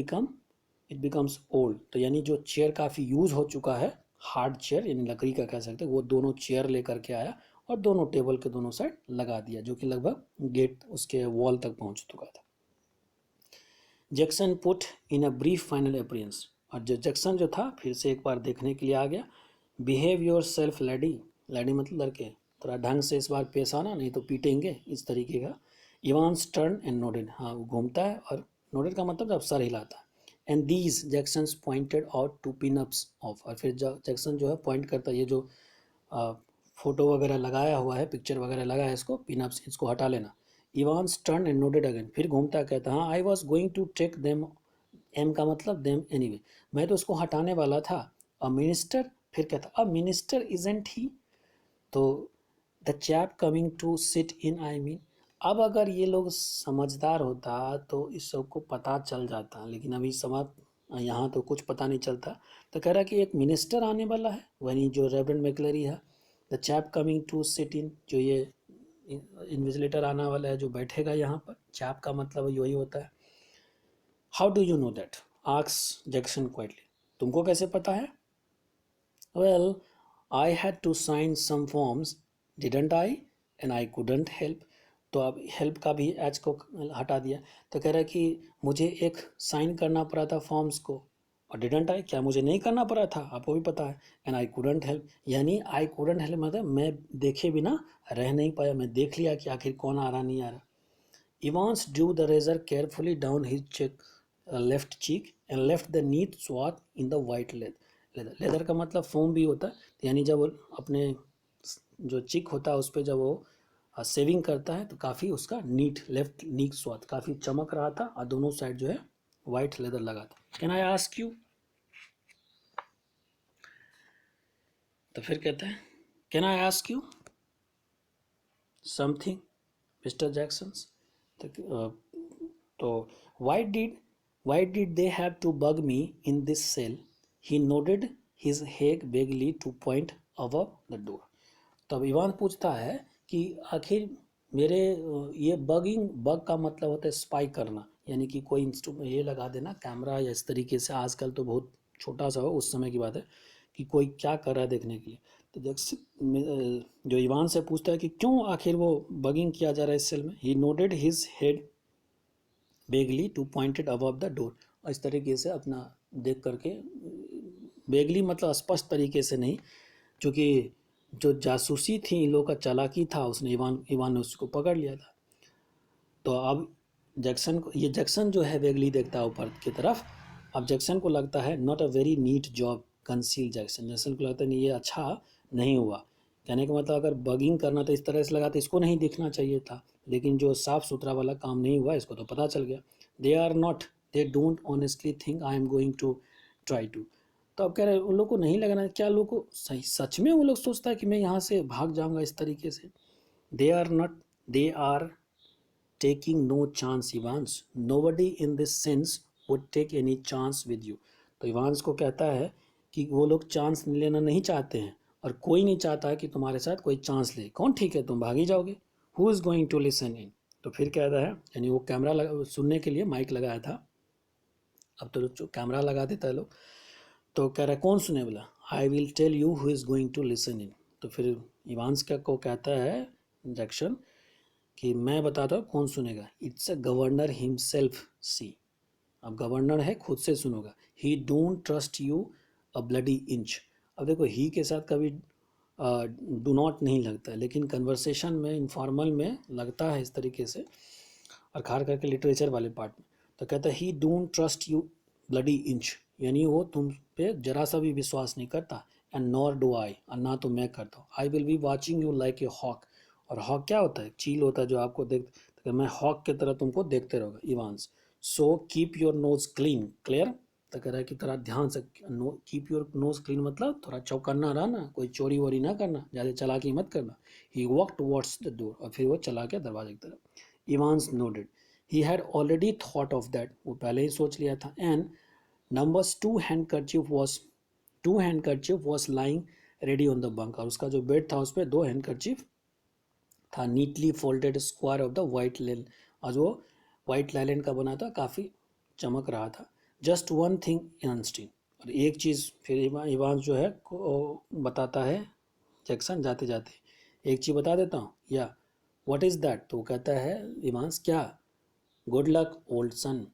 becomes old, तो यानी जो चेयर काफ़ी यूज़ हो चुका है, हार्ड चेयर यानी लकड़ी का कह सकते हैं, वो दोनों चेयर लेकर के आया और दोनों टेबल के दोनों साइड लगा दिया, जो कि लगभग गेट उसके वॉल तक पहुंच चुका था। Jackson put in a brief final appearance, और जो जैक्सन जो था फिर से एक बार देखने के लिए आ गया। Behave your self lady, lady मतलब लड़के, थोड़ा ढंग से इस बार पेश आना नहीं तो पीटेंगे, इस तरीके का। इवांस टर्न एंड नोडेड, हाँ वो घूमता है, और नोडेड का मतलब जब सर हिलाता है। And these Jacksons pointed out two pinups off, और फिर जैक्सन जो है पॉइंट करता है, ये जो फोटो वगैरह लगाया हुआ है, पिक्चर वगैरह लगा है, इसको पिनअप्स, इसको हटा लेना। Evans turn and nodded again, फिर घूमता कहता हाँ I was going to take them, M का मतलब देम एनीवे, मैं तो उसको हटाने वाला था। अ मिनिस्टर, फिर कहता अ मिनिस्टर इजंट ही, तो the chap coming to sit in, I mean, अब अगर ये लोग समझदार होता तो इस सब को पता चल जाता, लेकिन अभी समझ यहाँ तो कुछ पता नहीं चलता। तो कह रहा कि एक मिनिस्टर आने वाला है, वही जो रेवरेंड मैकलरी है। The chap coming to sit in, जो ये इन्विजिलेटर आने वाला है जो बैठेगा यहाँ पर, चैप का मतलब यही होता है। How do you know that, asks Jackson quietly, तुमको कैसे पता है। Well I had to sign some forms didn't I, and I couldn't help, तो अब हेल्प का भी एच को हटा दिया, तो कह रहा है कि मुझे एक साइन करना पड़ा था फॉर्म्स को, और डिडंट आई क्या मुझे नहीं करना पड़ा था, आपको भी पता है। एंड आई कुडंट हेल्प, यानी आई कुडंट हेल्प मतलब मैं देखे बिना रह नहीं पाया, मैं देख लिया कि आखिर कौन आ रहा नहीं आ रहा। Evans drew the razor carefully down his left cheek and left the neat swath in the white leather. Leather का मतलब फोम भी होता है, तो यानी जब वो अपने जो चिक होता है उस पर जब वो सेविंग करता है तो काफ़ी उसका नीट लेफ्ट नीट स्वाथ काफ़ी चमक रहा था, और दोनों साइड जो है वाइट लेदर लगा था। कैन आई आस्क यू, तो फिर कहते हैं can I ask you something mister Jackson? तो why did they have to bug me in this cell? He nodded his head vaguely to point above the door. तब Ivan पूछता है कि आखिर मेरे ये बग का मतलब होता है स्पाई करना, यानी कि कोई इंस्ट्रूमेंट ये लगा देना कैमरा या इस तरीके से, आजकल तो बहुत छोटा सा हो, उस समय की बात है, कि कोई क्या कर रहा है देखने के लिए। तो जो इवान से पूछता है कि क्यों आखिर वो बगिंग किया जा रहा है इस सेल में। He nodded his head vaguely to pointed above the door, और इस तरीके से अपना देख करके, बेगली मतलब स्पष्ट तरीके से नहीं, क्योंकि जो जासूसी थी इन लोगों का चालाकी था, उसने इवान ने उसको पकड़ लिया था। तो अब जैक्सन को, ये जैक्सन जो है बेगली देखता है ऊपर की तरफ। अब जैक्सन को लगता है not a very neat job conceal Jackson को लगता है नहीं ये अच्छा नहीं हुआ। कहने का मतलब अगर बगिंग करना तो इस तरह से लगा तो इसको नहीं दिखना चाहिए था, लेकिन जो साफ़ सुथरा वाला काम नहीं हुआ इसको तो पता चल गया। They don't honestly think I am going to try to. तो अब कह रहे हैं उन लोग को नहीं लगना, क्या लोग को सही सच में वो लोग सोचता है कि मैं यहाँ से भाग जाऊँगा इस तरीके से। They are taking no chance Evans, nobody in this sense would take any chance with you। तो इवांस को कहता है कि वो लोग चांस लेना नहीं चाहते हैं, और कोई नहीं चाहता है कि तुम्हारे साथ कोई चांस ले। कौन ठीक है, तुम भाग ही जाओगे। Who is going to listen in. तो फिर कहता है, यानी वो कैमरा सुनने के लिए माइक लगाया था, अब तो जो कैमरा लगा देता है लोग, तो कह रहा है कौन सुने बोला। I will tell you who is going to listen in. तो फिर इवांस को कहता है जैक्सन कि मैं बताता हूँ कौन सुनेगा। It's a governor himself see. अब गवर्नर है, खुद से सुनोगा। He don't trust you a bloody inch. अब देखो ही के साथ कभी डू नॉट नहीं लगता है, लेकिन कन्वर्सेशन में इनफॉर्मल में लगता है इस तरीके से, और खास करके लिटरेचर वाले पार्ट में। तो कहता है ही don't trust you bloody inch, यानी वो तुम पे जरा सा भी विश्वास नहीं करता। एंड नॉर डू आई, और ना तो मैं करता हूँ। I will be watching you like a hawk. और हॉक क्या होता है, चील होता है जो आपको देख, तो मैं हॉक की तरह तुमको देखते रहूँगा Evans. So keep your nose clean clear. तो कह रहा है कि तरह ध्यान से, कीप योर नोज क्लीन मतलब थोड़ा चौकन्ना रहना, कोई चोरी वोरी ना करना, ज़्यादा चालाकी मत करना। He walk towards the door, और फिर वो चला गया दरवाजे की तरफ। Evans nodded, he had already thought of that, वो पहले ही सोच लिया था। And numbers two handkerchief was lying ready on the bunk, और उसका जो बेड था उस पर 2 हैंडकरचीफ था, neatly folded square of the white linen, और जो वाइट लाइलन का बना था, काफ़ी चमक रहा था। जस्ट वन थिंग अनस्टीन, और एक चीज़ फिर इवांस जो है को बताता है जैक्सन जाते जाते, एक चीज़ बता देता हूँ या व्हाट इज़ दैट। तो वो कहता है इवांस क्या, गुड लक ओल्ड सन।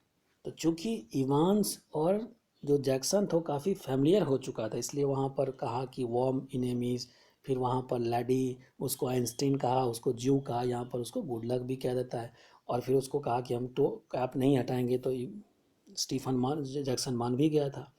तो चूंकि इवांस और जो जैक्सन था काफ़ी फैमिलियर हो चुका था, इसलिए वहाँ पर कहा कि वॉर्म इनेमीज, फिर वहाँ पर लैडी, उसको आइंस्टीन कहा, उसको ज्यू कहा, यहाँ पर उसको गुड लक भी कह देता है। और फिर उसको कहा कि हम तो कैप नहीं हटाएंगे, तो जैक्सन मान भी गया था।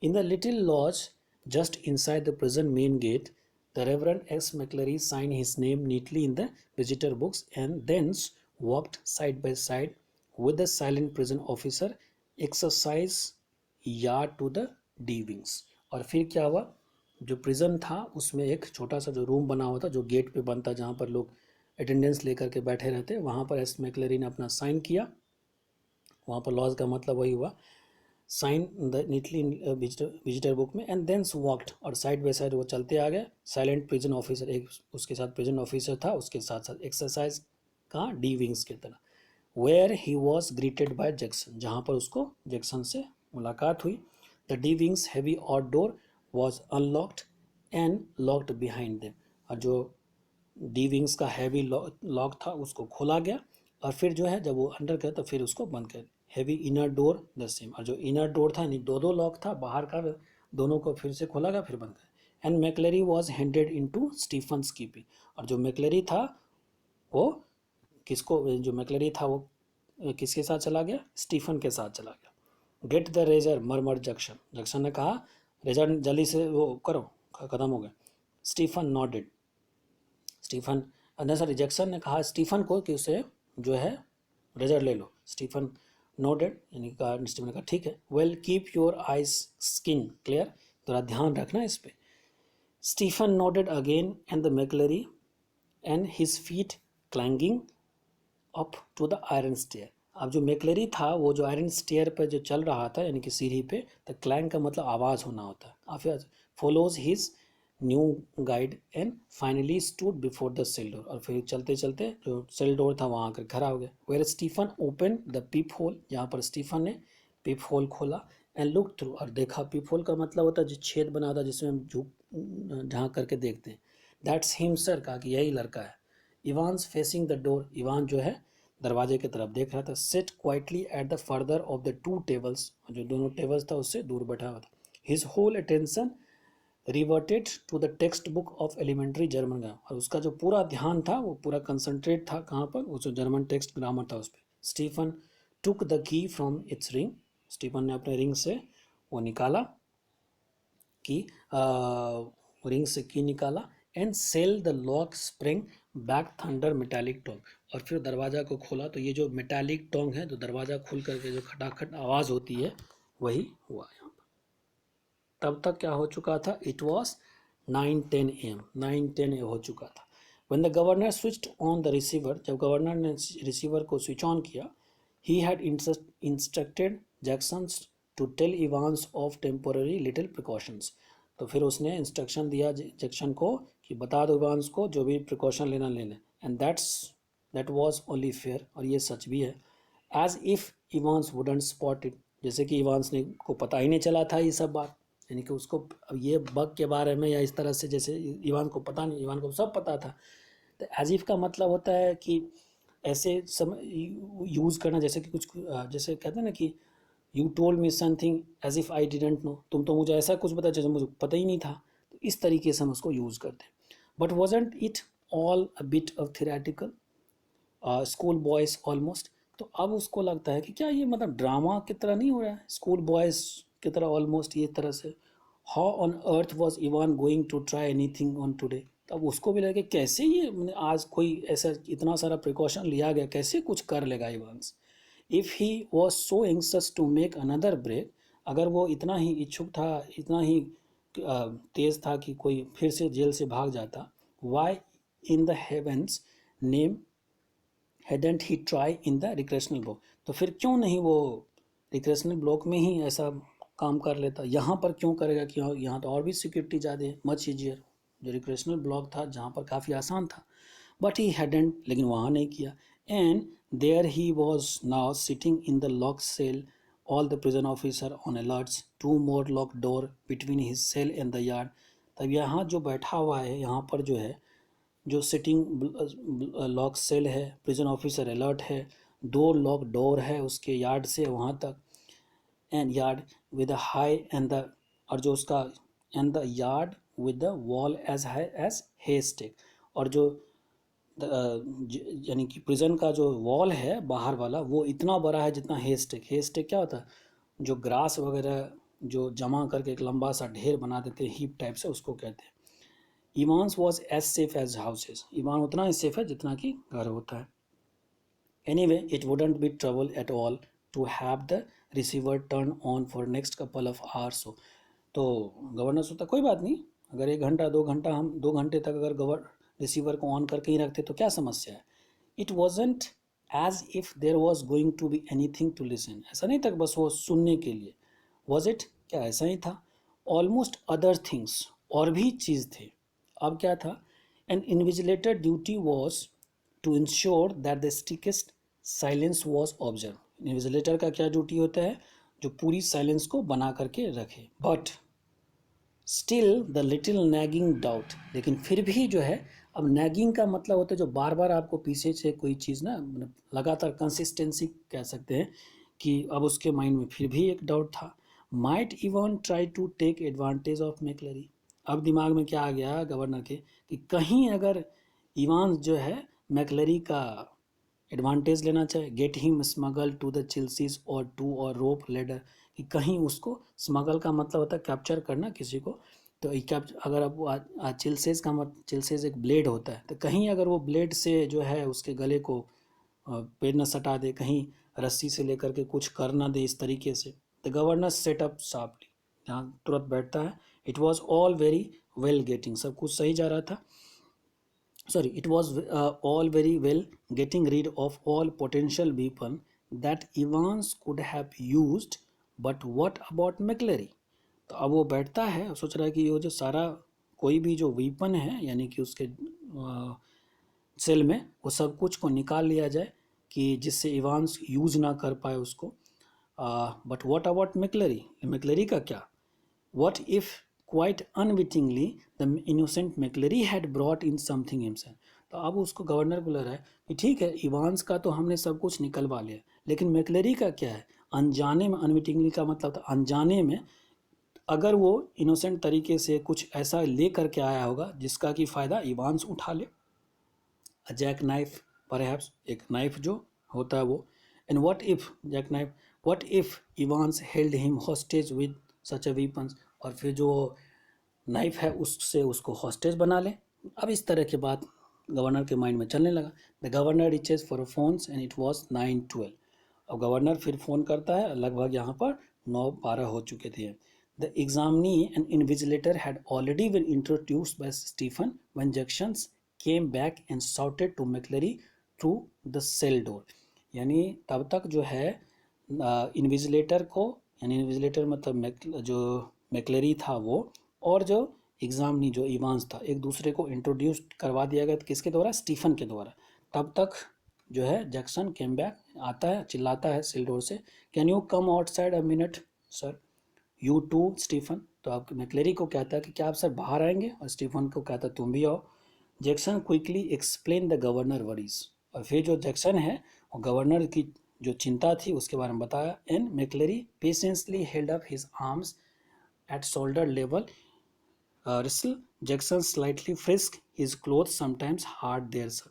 In the little lodge just inside the prison main gate, the Reverend X. McCleary signed his name neatly in the visitor books and thence walked side by side with the silent prison officer exercise yard to the D wings। और फिर क्या हुआ, जो prison था उसमें एक छोटा सा जो रूम बना हुआ था, जो गेट पे बनता, जहाँ पर लोग अटेंडेंस लेकर के बैठे रहते, वहाँ पर एस मैक्लेरी ने अपना साइन किया। वहाँ पर लॉज का मतलब वही हुआ, sign the neatly visitor book में, एंड देन वॉकड, और साइड बाई साइड वो चलते आ गए। साइलेंट प्रिजन ऑफिसर, एक उसके साथ प्रिजन ऑफिसर था, उसके साथ साथ एक्सरसाइज का डी विंग्स की तरह। Where he was greeted by Jackson, जहाँ पर उसको जैक्सन से मुलाकात हुई। The D wings heavy outdoor was unlocked and locked behind them, और जो डी विंग्स का हैवी लॉक था उसको खोला गया, और फिर जो है जब वो अंदर गया तो फिर उसको बंद कर। Heavy inner door the same, और जो इनर डोर था यानी 2 लॉक था बाहर का, दोनों को फिर से खोला गया फिर बंद कर। And McLeery was handed into Stephen's keeping, और जो मैक्लेरी था वो जो मैक्लेरी था वो किसके साथ चला गया, स्टीफन के साथ चला गया। गेट द रेजर मरमर जैक्सन ने कहा रेजर जल्दी से वो करो, खत्म हो गया। Stephen nodded, Stephen sorry Jackson ने कहा स्टीफन को कि उसे जो है रेजर ले लो। स्टीफन नोडेड, यानी कहा, स्टीफन ने कहा ठीक है। Well keep your eyes skin clear, थोड़ा ध्यान रखना इस पे। Stephen nodded again, and the McLary and his feet clanging up to the iron stair. अब जो मैकलरी था वो जो आयरन स्टेयर पर जो चल रहा था यानी कि सीढ़ी पे, तो क्लैंग का मतलब आवाज़ होना होता है. After follows his new guide and finally stood before the cell door. और फिर चलते चलते जो सेल डोर था वहाँ आकर खड़ा हो गया. Where Stephen open the peep hole, जहाँ पर स्टीफन ने पीप होल खोला. एंड लुक थ्रू, और देखा. पीप होल का मतलब होता है जो छेद बना होता है जिसमें हम झाँक करके देखते हैं. दैट्स हिम सर, कहा कि यही लड़का है. Evans facing the door, Evan जो है दरवाजे की तरफ देख रहा था. Sit quietly at the further of the two tables, जो दोनों टेबल्स था उससे दूर बैठा हुआ था. His whole attention reverted to the text book of elementary German grammar, और उसका जो पूरा ध्यान था वो पूरा कंसंट्रेट था कहाँ पर, वो जो जर्मन टेक्स्ट ग्रामर था उस पर. Stephen took the key from its ring, Stephen ने अपने रिंग से वो निकाला की, रिंग से की निकाला. And cell the lock spring back thunder metallic twang, और फिर दरवाज़ा को खोला तो ये जो मेटालिक टोंग है, जो दरवाज़ा खुल करके जो खटाखट आवाज़ होती है, वही हुआ यहाँ पर. तब तक क्या हो चुका था, इट वॉज 9:10 AM, 9:10 हो चुका था. When the governor switched on the receiver, जब गवर्नर ने रिसीवर को स्विच ऑन किया, he had instructed Jackson to tell Evans of temporary little precautions. तो फिर उसने इंस्ट्रक्शन दिया जैक्सन को कि बता दो इवांस को जो भी प्रिकॉशन लेना ले लें. And that was only fair, और ये सच भी है. As if Evans wouldn't spot it, जैसे कि इवांस ने को पता ही नहीं चला था ये सब बात, यानी कि उसको अब ये बग के बारे में या इस तरह से, जैसे इवान को पता नहीं, इवान को सब पता था. तो एज इफ का मतलब होता है कि ऐसे यूज़ करना, जैसे कि कुछ जैसे कहते हैं ना कि you told me something as if I didn't know, तुम तो मुझे ऐसा कुछ बता जैसे मुझे पता ही नहीं था. तो इस तरीके से हम उसको यूज़ करते हैं. But wasn't it all a bit of theoretical, school boys almost. तो अब उसको लगता है कि क्या ये मतलब ड्रामा की तरह नहीं हो रहा है, स्कूल बॉयज़ की तरह ऑलमोस्ट ये तरह से. How on earth was Evan going to try anything on today. तब उसको भी लगे कैसे ये आज कोई ऐसा इतना सारा प्रिकॉशन लिया गया, कैसे कुछ कर लेगा Evans. If he was so anxious to make another break, अगर वो इतना ही इच्छुक था, इतना ही तेज़ था कि कोई फिर से जेल से भाग जाता. Why in the heavens name hadn't he try in the recreational block, तो फिर क्यों नहीं वो रिक्रेशनल ब्लॉक में ही ऐसा काम कर लेता. यहाँ पर क्यों करेगा कि यहाँ तो और भी सिक्योरिटी ज़्यादा है, मच ईजियर. जो रिक्रेशनल ब्लॉक था जहाँ पर काफ़ी आसान था. बट ही हैडेंट, लेकिन वहाँ नहीं किया. And there he was now sitting in the lock cell, all the prison officer on alerts, two more lock door between his cell and the yard. तब यहाँ जो बैठा हुआ है, यहाँ पर जो है जो सिटिंग लॉक सेल है, प्रिजन ऑफिसर अलर्ट है, दो लॉक डोर है उसके यार्ड से वहाँ तक. And yard with the high and the, और जो उसका and the yard with the wall as high as haystack, और जो यानी कि प्रिजन का जो वॉल है बाहर वाला वो इतना बड़ा है जितना हे स्टेक. हे स्टेक क्या होता है, जो ग्रास वगैरह जो जमा करके एक लंबा सा ढेर बना देते हैं हीप टाइप से, उसको कहते हैं. Evans was as safe as houses, Evan उतना ही सेफ है जितना कि घर होता है. Anyway it wouldn't be trouble at all to have the receiver turn on for next couple of hours. तो गवर्नर सोचता कोई बात नहीं, अगर 1 घंटा 2 घंटा हम 2 घंटे तक अगर रिसीवर को ऑन करके ही रखते तो क्या समस्या है. It wasn't as if there was going to be anything to listen, ऐसा नहीं था बस वो सुनने के लिए. वॉज इट, क्या ऐसा ही था. ऑलमोस्ट अदर थिंग्स, और भी चीज़ थे. अब क्या था, an invigilator duty was to ensure that the strictest silence was observe. Invigilator का क्या ड्यूटी होता है, जो पूरी साइलेंस को बना करके रखे. But still the little nagging doubt, लेकिन फिर भी जो है, अब नैगिंग का मतलब होता है जो बार बार आपको पीछे से कोई चीज़ ना, लगातार कंसिस्टेंसी कह सकते हैं, कि अब उसके माइंड में फिर भी एक डाउट था. Might even try to take advantage of McCleary. अब दिमाग में क्या आ गया गवर्नर के, कि कहीं अगर इवान जो है मैकलरी का एडवांटेज लेना चाहे, get him smuggle to the चिल्सीज और टू और रोप लेडर, कि कहीं उसको, स्मगल का मतलब होता है कैप्चर करना किसी को. तो अगर अब चिल्सेज का चिल्सेज एक ब्लेड होता है, तो कहीं अगर वो ब्लेड से जो है उसके गले को पेड़ न सटा दे, कहीं रस्सी से लेकर के कुछ कर ना दे इस तरीके से. The governor set up sharply, यहाँ तुरंत बैठता है. It was all very well getting, सब कुछ सही जा रहा था. Sorry, it was all very well getting rid of all potential weapon that Evans could have used, but what about McClary? तो अब वो बैठता है और सोच रहा है कि ये जो सारा कोई भी जो वीपन है यानी कि उसके सेल में वो सब कुछ को निकाल लिया जाए कि जिससे इवांस यूज ना कर पाए उसको. बट व्हाट अबाउट मैक्लरी, मैक्लरी का क्या? What if, quite unwittingly, the innocent McClary had brought in something himself? तो अब उसको गवर्नर बोल रहा है कि ठीक है, इवांस का तो हमने सब कुछ निकलवा लिया, लेकिन मैक्लरी का क्या है? अनजाने में, अनविटिंगली का मतलब था अनजाने में, अगर वो इनोसेंट तरीके से कुछ ऐसा ले करके आया होगा जिसका कि फ़ायदा इवांस उठा ले. जैक नाइफ परहैप्स, एक नाइफ जो होता है वो. And what if jack knife, what if Evans held him hostage with such a weapons, और फिर जो नाइफ है उससे उसको हॉस्टेज बना ले. अब इस तरह की बात गवर्नर के माइंड में चलने लगा. The governor reaches for phones and it was 9:12. अब गवर्नर फिर फ़ोन करता है, लगभग यहाँ पर 9:12 हो चुके थे. The examinee and invigilator had already been introduced by Stephen when Jacksons came back and shouted to McLeery through the cell door. यानी तब तक जो है इन्विजिलेटर को, यानी इन्विजिलेटर मतलब जो मैक्लरी था वो, और जो एग्जामिनी जो इवांस था, एक दूसरे को इंट्रोड्यूस करवा दिया गया. किसके द्वारा? स्टीफन के द्वारा. तब तक जो है जैक्सन केम बैक, आता है, चिल्लाता है सेल डोर से, can you come outside a minute sir, you two Stephen. तो आप मैक्लरी को कहता है कि क्या आप सर बाहर आएंगे, और स्टीफन को कहता है तुम भी आओ. Jackson quickly explain the governor worries, और फिर जो जैक्सन है वो गवर्नर की जो चिंता थी उसके बारे में बताया. And McLeery patiently held up his arms at shoulder level. रिसल Jackson slightly frisk his cloth sometimes hard there sir.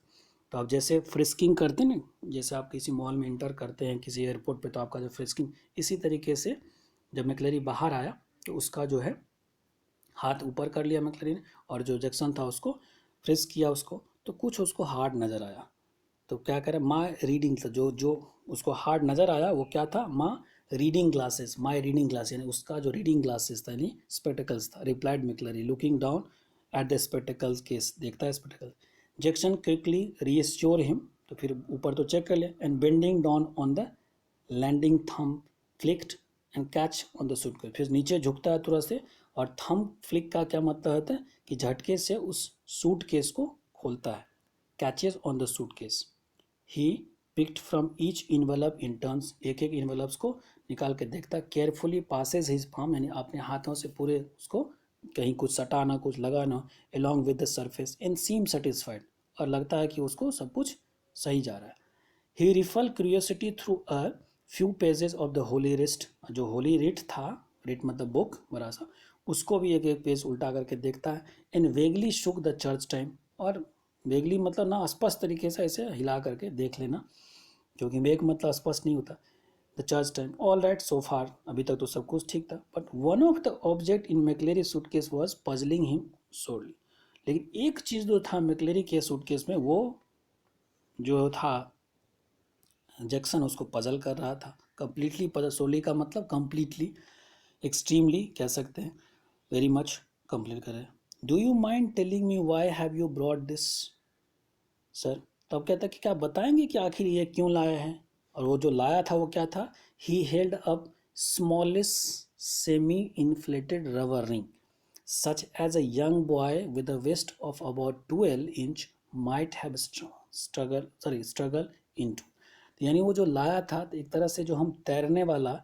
तो आप जैसे फ्रिस्किंग करते हैं ना, जैसे आप किसी मॉल में इंटर करते हैं किसी एयरपोर्ट पे, तो आपका जो फ्रिस्किंग, इसी तरीके से जब मैक्लरी बाहर आया तो उसका जो है हाथ ऊपर कर लिया मैक्लरी ने, और जो जैक्सन था उसको फ्रिस्क किया उसको, तो कुछ उसको हार्ड नज़र आया. तो क्या करें, माई रीडिंग, जो जो उसको हार्ड नज़र आया वो क्या था? My reading glasses, my reading glass, यानी उसका जो रीडिंग ग्लासेस था यानी स्पेक्टिकल्स था. Replied McLeery looking down at the spectacles case, देखता है spectacle. Jackson quickly reassure him, तो फिर ऊपर तो चेक कर ले. And bending down on the landing thumb flicked and catch on the suitcase, फिर नीचे झुकता है तुरंत से, और थंब फ्लिक का क्या मतलब होता है कि झटके से उस सूटकेस को खोलता है. Catches on the suitcase. He picked from each envelope in turns, एक एक इन्वेलप्स को निकाल के देखता. केयरफुली पासेज हिज पाम, यानी अपने हाथों से पूरे उसको कहीं कुछ सटाना कुछ लगाना, along with the surface, and seem satisfied, और लगता है कि उसको सब कुछ सही जा रहा है. He riffle curiosity through a few pages of the holy writ, जो होली रिट था, रिट मतलब बुक बड़ा सा, उसको भी एक एक पेज उल्टा करके देखता है. And vaguely shook the church time, और वेगली मतलब ना स्पष्ट तरीके से ऐसे हिला करके देख लेना, क्योंकि वेग मतलब स्पष्ट नहीं होता. The church time, all right so far, अभी तक तो सब कुछ ठीक था. But one of the object in McLeery suitcase was puzzling him sorely. लेकिन एक चीज़ जो था मैक्लेरी के सूटकेस में, वो जो था जैक्सन उसको पजल कर रहा था. कंप्लीटली पजल, सोली का मतलब कंप्लीटली, एक्सट्रीमली कह सकते हैं, वेरी मच कंप्लीट करें. Do you mind telling me why have you brought this sir. तो अब कहता है कि क्या बताएंगे कि आखिर ये क्यों लाया है. और वो जो लाया था वो क्या था? He held up smallest semi inflated rubber ring such as a young boy with a waist of about 12 inch might have struggle into. यानी वो जो लाया था, तो एक तरह से जो हम तैरने वाला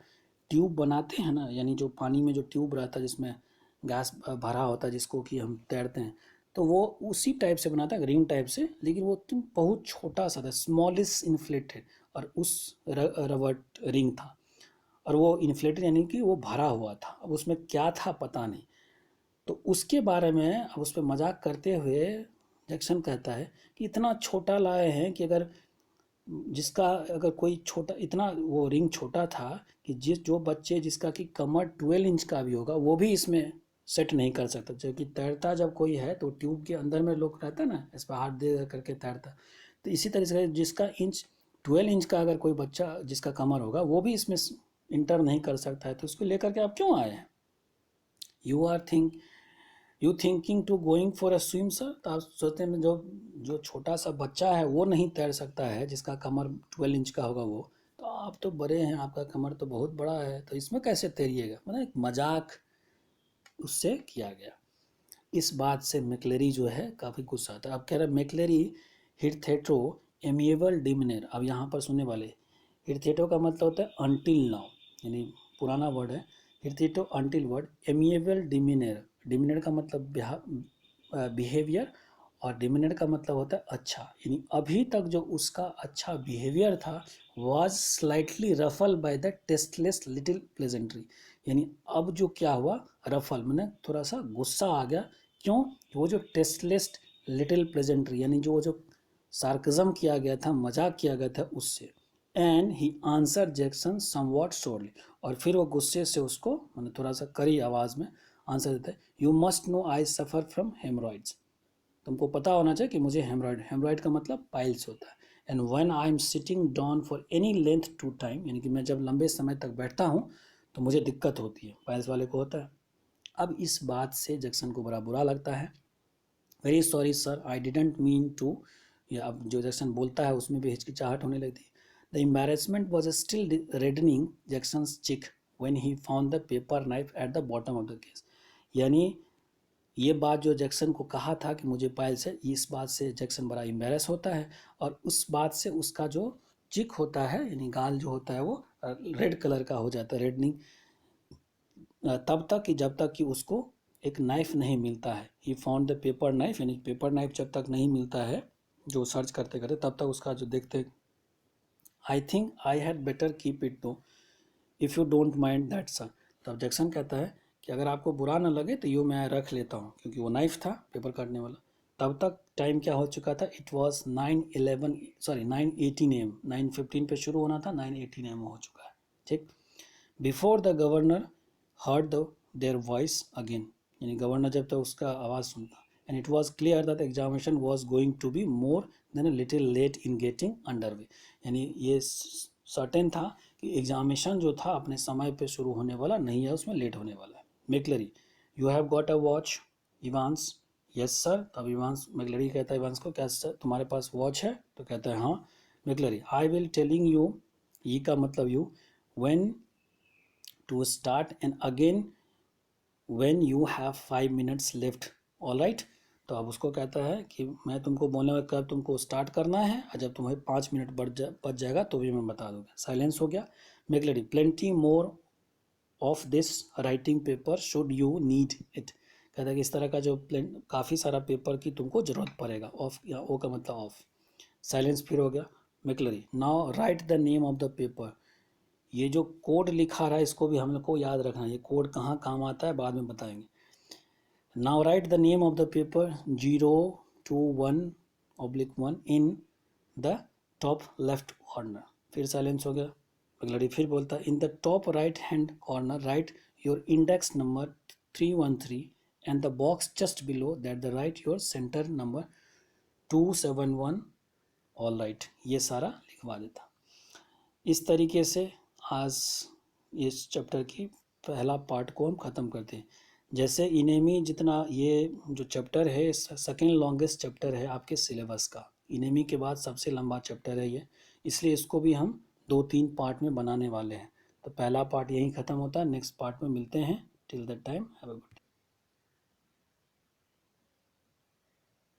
ट्यूब बनाते हैं ना, यानी जो पानी में जो ट्यूब रहता है जिसमें गैस भरा होता है जिसको कि हम तैरते हैं, तो वो उसी टाइप से बनाता है, रिंग टाइप से, लेकिन वो तुम बहुत छोटा सा था, स्मॉलेस्ट इन्फ्लेटेड, और उस रबर रिंग था, और वो इन्फ्लेटेड यानी कि वो भरा हुआ था. अब उसमें क्या था पता नहीं. तो उसके बारे में अब उस पर मजाक करते हुए जैक्सन कहता है कि इतना छोटा लाए हैं कि अगर जिसका अगर कोई छोटा, इतना वो रिंग छोटा था कि जो बच्चे जिसका कि कमर 12 इंच का भी होगा वो भी इसमें सेट नहीं कर सकता. जबकि तैरता जब कोई है तो ट्यूब के अंदर में लोग रहता है ना, इस पर हाथ दे करके तैरता. तो इसी तरह से जिसका 12 इंच का अगर कोई बच्चा जिसका कमर होगा वो भी इसमें इंटर नहीं कर सकता है. तो उसको लेकर के आप क्यों आए हैं? You are think you thinking to going for a swim sir, तो आप सोचते हैं जो जो छोटा सा बच्चा है वो नहीं तैर सकता है, जिसका कमर 12 इंच का होगा वो, तो आप तो बड़े हैं, आपका कमर तो बहुत बड़ा है, तो इसमें कैसे तैरिएगा, मतलब एक मजाक उससे किया गया। इस बात से मैक्लेरी जो है काफ़ी गुस्सा आता है। अब कह रहा है मैक्लेरी हिरथेटो एमिएबल डिमिनेर। अब यहाँ पर सुनने वाले, हिरथेटो का मतलब होता है अनटिल नाउ, यानी पुराना वर्ड है। हिरथेटो अनटिल वर्ड, एमिएबल डिमिनेर, डिमिनेर का मतलब बिहेवियर, और डिमिनेर का मतलब होता है अच्छा, यानी अभी तक जो उसका अच्छा बिहेवियर था was slightly ruffle by the tasteless little pleasantry, यानी अब जो क्या हुआ, रफल मैंने थोड़ा सा गुस्सा आ गया। क्यों? वो जो टेस्टलेस लिटिल प्लेजेंट्री, यानी जो सार्कजम किया गया था, मजाक किया गया था उससे। And he answer Jackson somewhat surely, और फिर वो गुस्से से उसको मैंने थोड़ा सा कड़ी आवाज़ में आंसर देता है, you must know I suffer from haemorrhoids, तुमको पता होना चाहिए कि मुझे हेमरॉइड का मतलब पाइल्स होता है। And when I am sitting down for any length to time, यानी कि मैं जब लंबे समय तक बैठता हूँ तो मुझे दिक्कत होती है, पाइल्स वाले को होता है। अब इस बात से जैक्सन को बड़ा बुरा लगता है। Very sorry sir, I didn't mean to, या अब जो जैक्सन बोलता है उसमें भी हिचकिचाहट होने लगती है। The embarrassment was still reddening जैक्सन्स चिक when he found the paper knife at the bottom of the case, यानी ये बात जो जैक्सन को कहा था कि मुझे पाइल्स है, इस बात से जैक्सन बड़ा एम्बेरस होता है, और उस बात से उसका जो चिक होता है, यानी गाल जो होता है वो रेड कलर का हो जाता है, रेडनिंग, तब तक कि जब तक कि उसको एक नाइफ नहीं मिलता है। He found the paper knife, यानी पेपर नाइफ जब तक नहीं मिलता है, जो सर्च करते करते, तब तक उसका जो देखते, I think I had better keep it though if you don't mind that sir. तब जैक्सन कहता है कि अगर आपको बुरा ना लगे तो यूँ मैं रख लेता हूँ, क्योंकि वो नाइफ था पेपर काटने वाला। तब तक टाइम क्या हो चुका था, इट वॉज 9:11, सॉरी 9:18 AM, 9:15 पे शुरू होना था, 9:18 AM हो चुका है, ठीक। Before the governor heard the there voice again, यानी गवर्नर जब तक उसका आवाज़ सुनता, and it was clear that examination was going to be more than a little late in getting under way, यानी ये सर्टेन था कि एग्जामिनेशन जो था अपने समय पे शुरू होने वाला नहीं है, उसमें लेट होने वाला है। McLeery, you have got a watch Evans, yes sir. तब इवांस, मैक्लेरी कहता है इवांस को, क्या सर तुम्हारे पास वॉच है, तो कहता है हाँ। McCleary, I will telling you, E का मतलब you, when to start and again when you have 5 minutes left, all right. तो अब उसको कहता है कि मैं तुमको बोलने में कब तुमको स्टार्ट करना है, और जब तुम्हें 5 मिनट बच जाएगा तो भी मैं बता दूंगा। साइलेंस हो गया। McLeery, plenty more of this writing paper should you need it, कहता है कि इस तरह का जो काफ़ी सारा पेपर की तुमको ज़रूरत पड़ेगा। ऑफ या ओ का मतलब ऑफ। साइलेंस फिर हो गया। McLeery, now write the name of the paper, ये जो कोड लिखा रहा है इसको भी हम लोग को याद रखना है, ये कोड कहाँ काम आता है बाद में बताएंगे। Now write the name of the paper 021/1 in the top left corner. फिर साइलेंस हो गया। अगला फिर बोलता है, in the top right hand corner right your index number 313 and the box just below that the right your centre number 271, all right, ये सारा लिखवा देता। इस तरीके से आज इस चैप्टर की पहला पार्ट को हम ख़त्म करते हैं। जैसे इनेमी जितना, ये जो चैप्टर है सेकेंड लॉन्गेस्ट चैप्टर है आपके सिलेबस का, इनेमी के बाद सबसे लंबा चैप्टर है ये, इसलिए इसको भी हम 2-3 पार्ट में बनाने वाले हैं। तो पहला पार्ट यहीं ख़त्म होता है, नेक्स्ट पार्ट में मिलते हैं। Till that time have a good.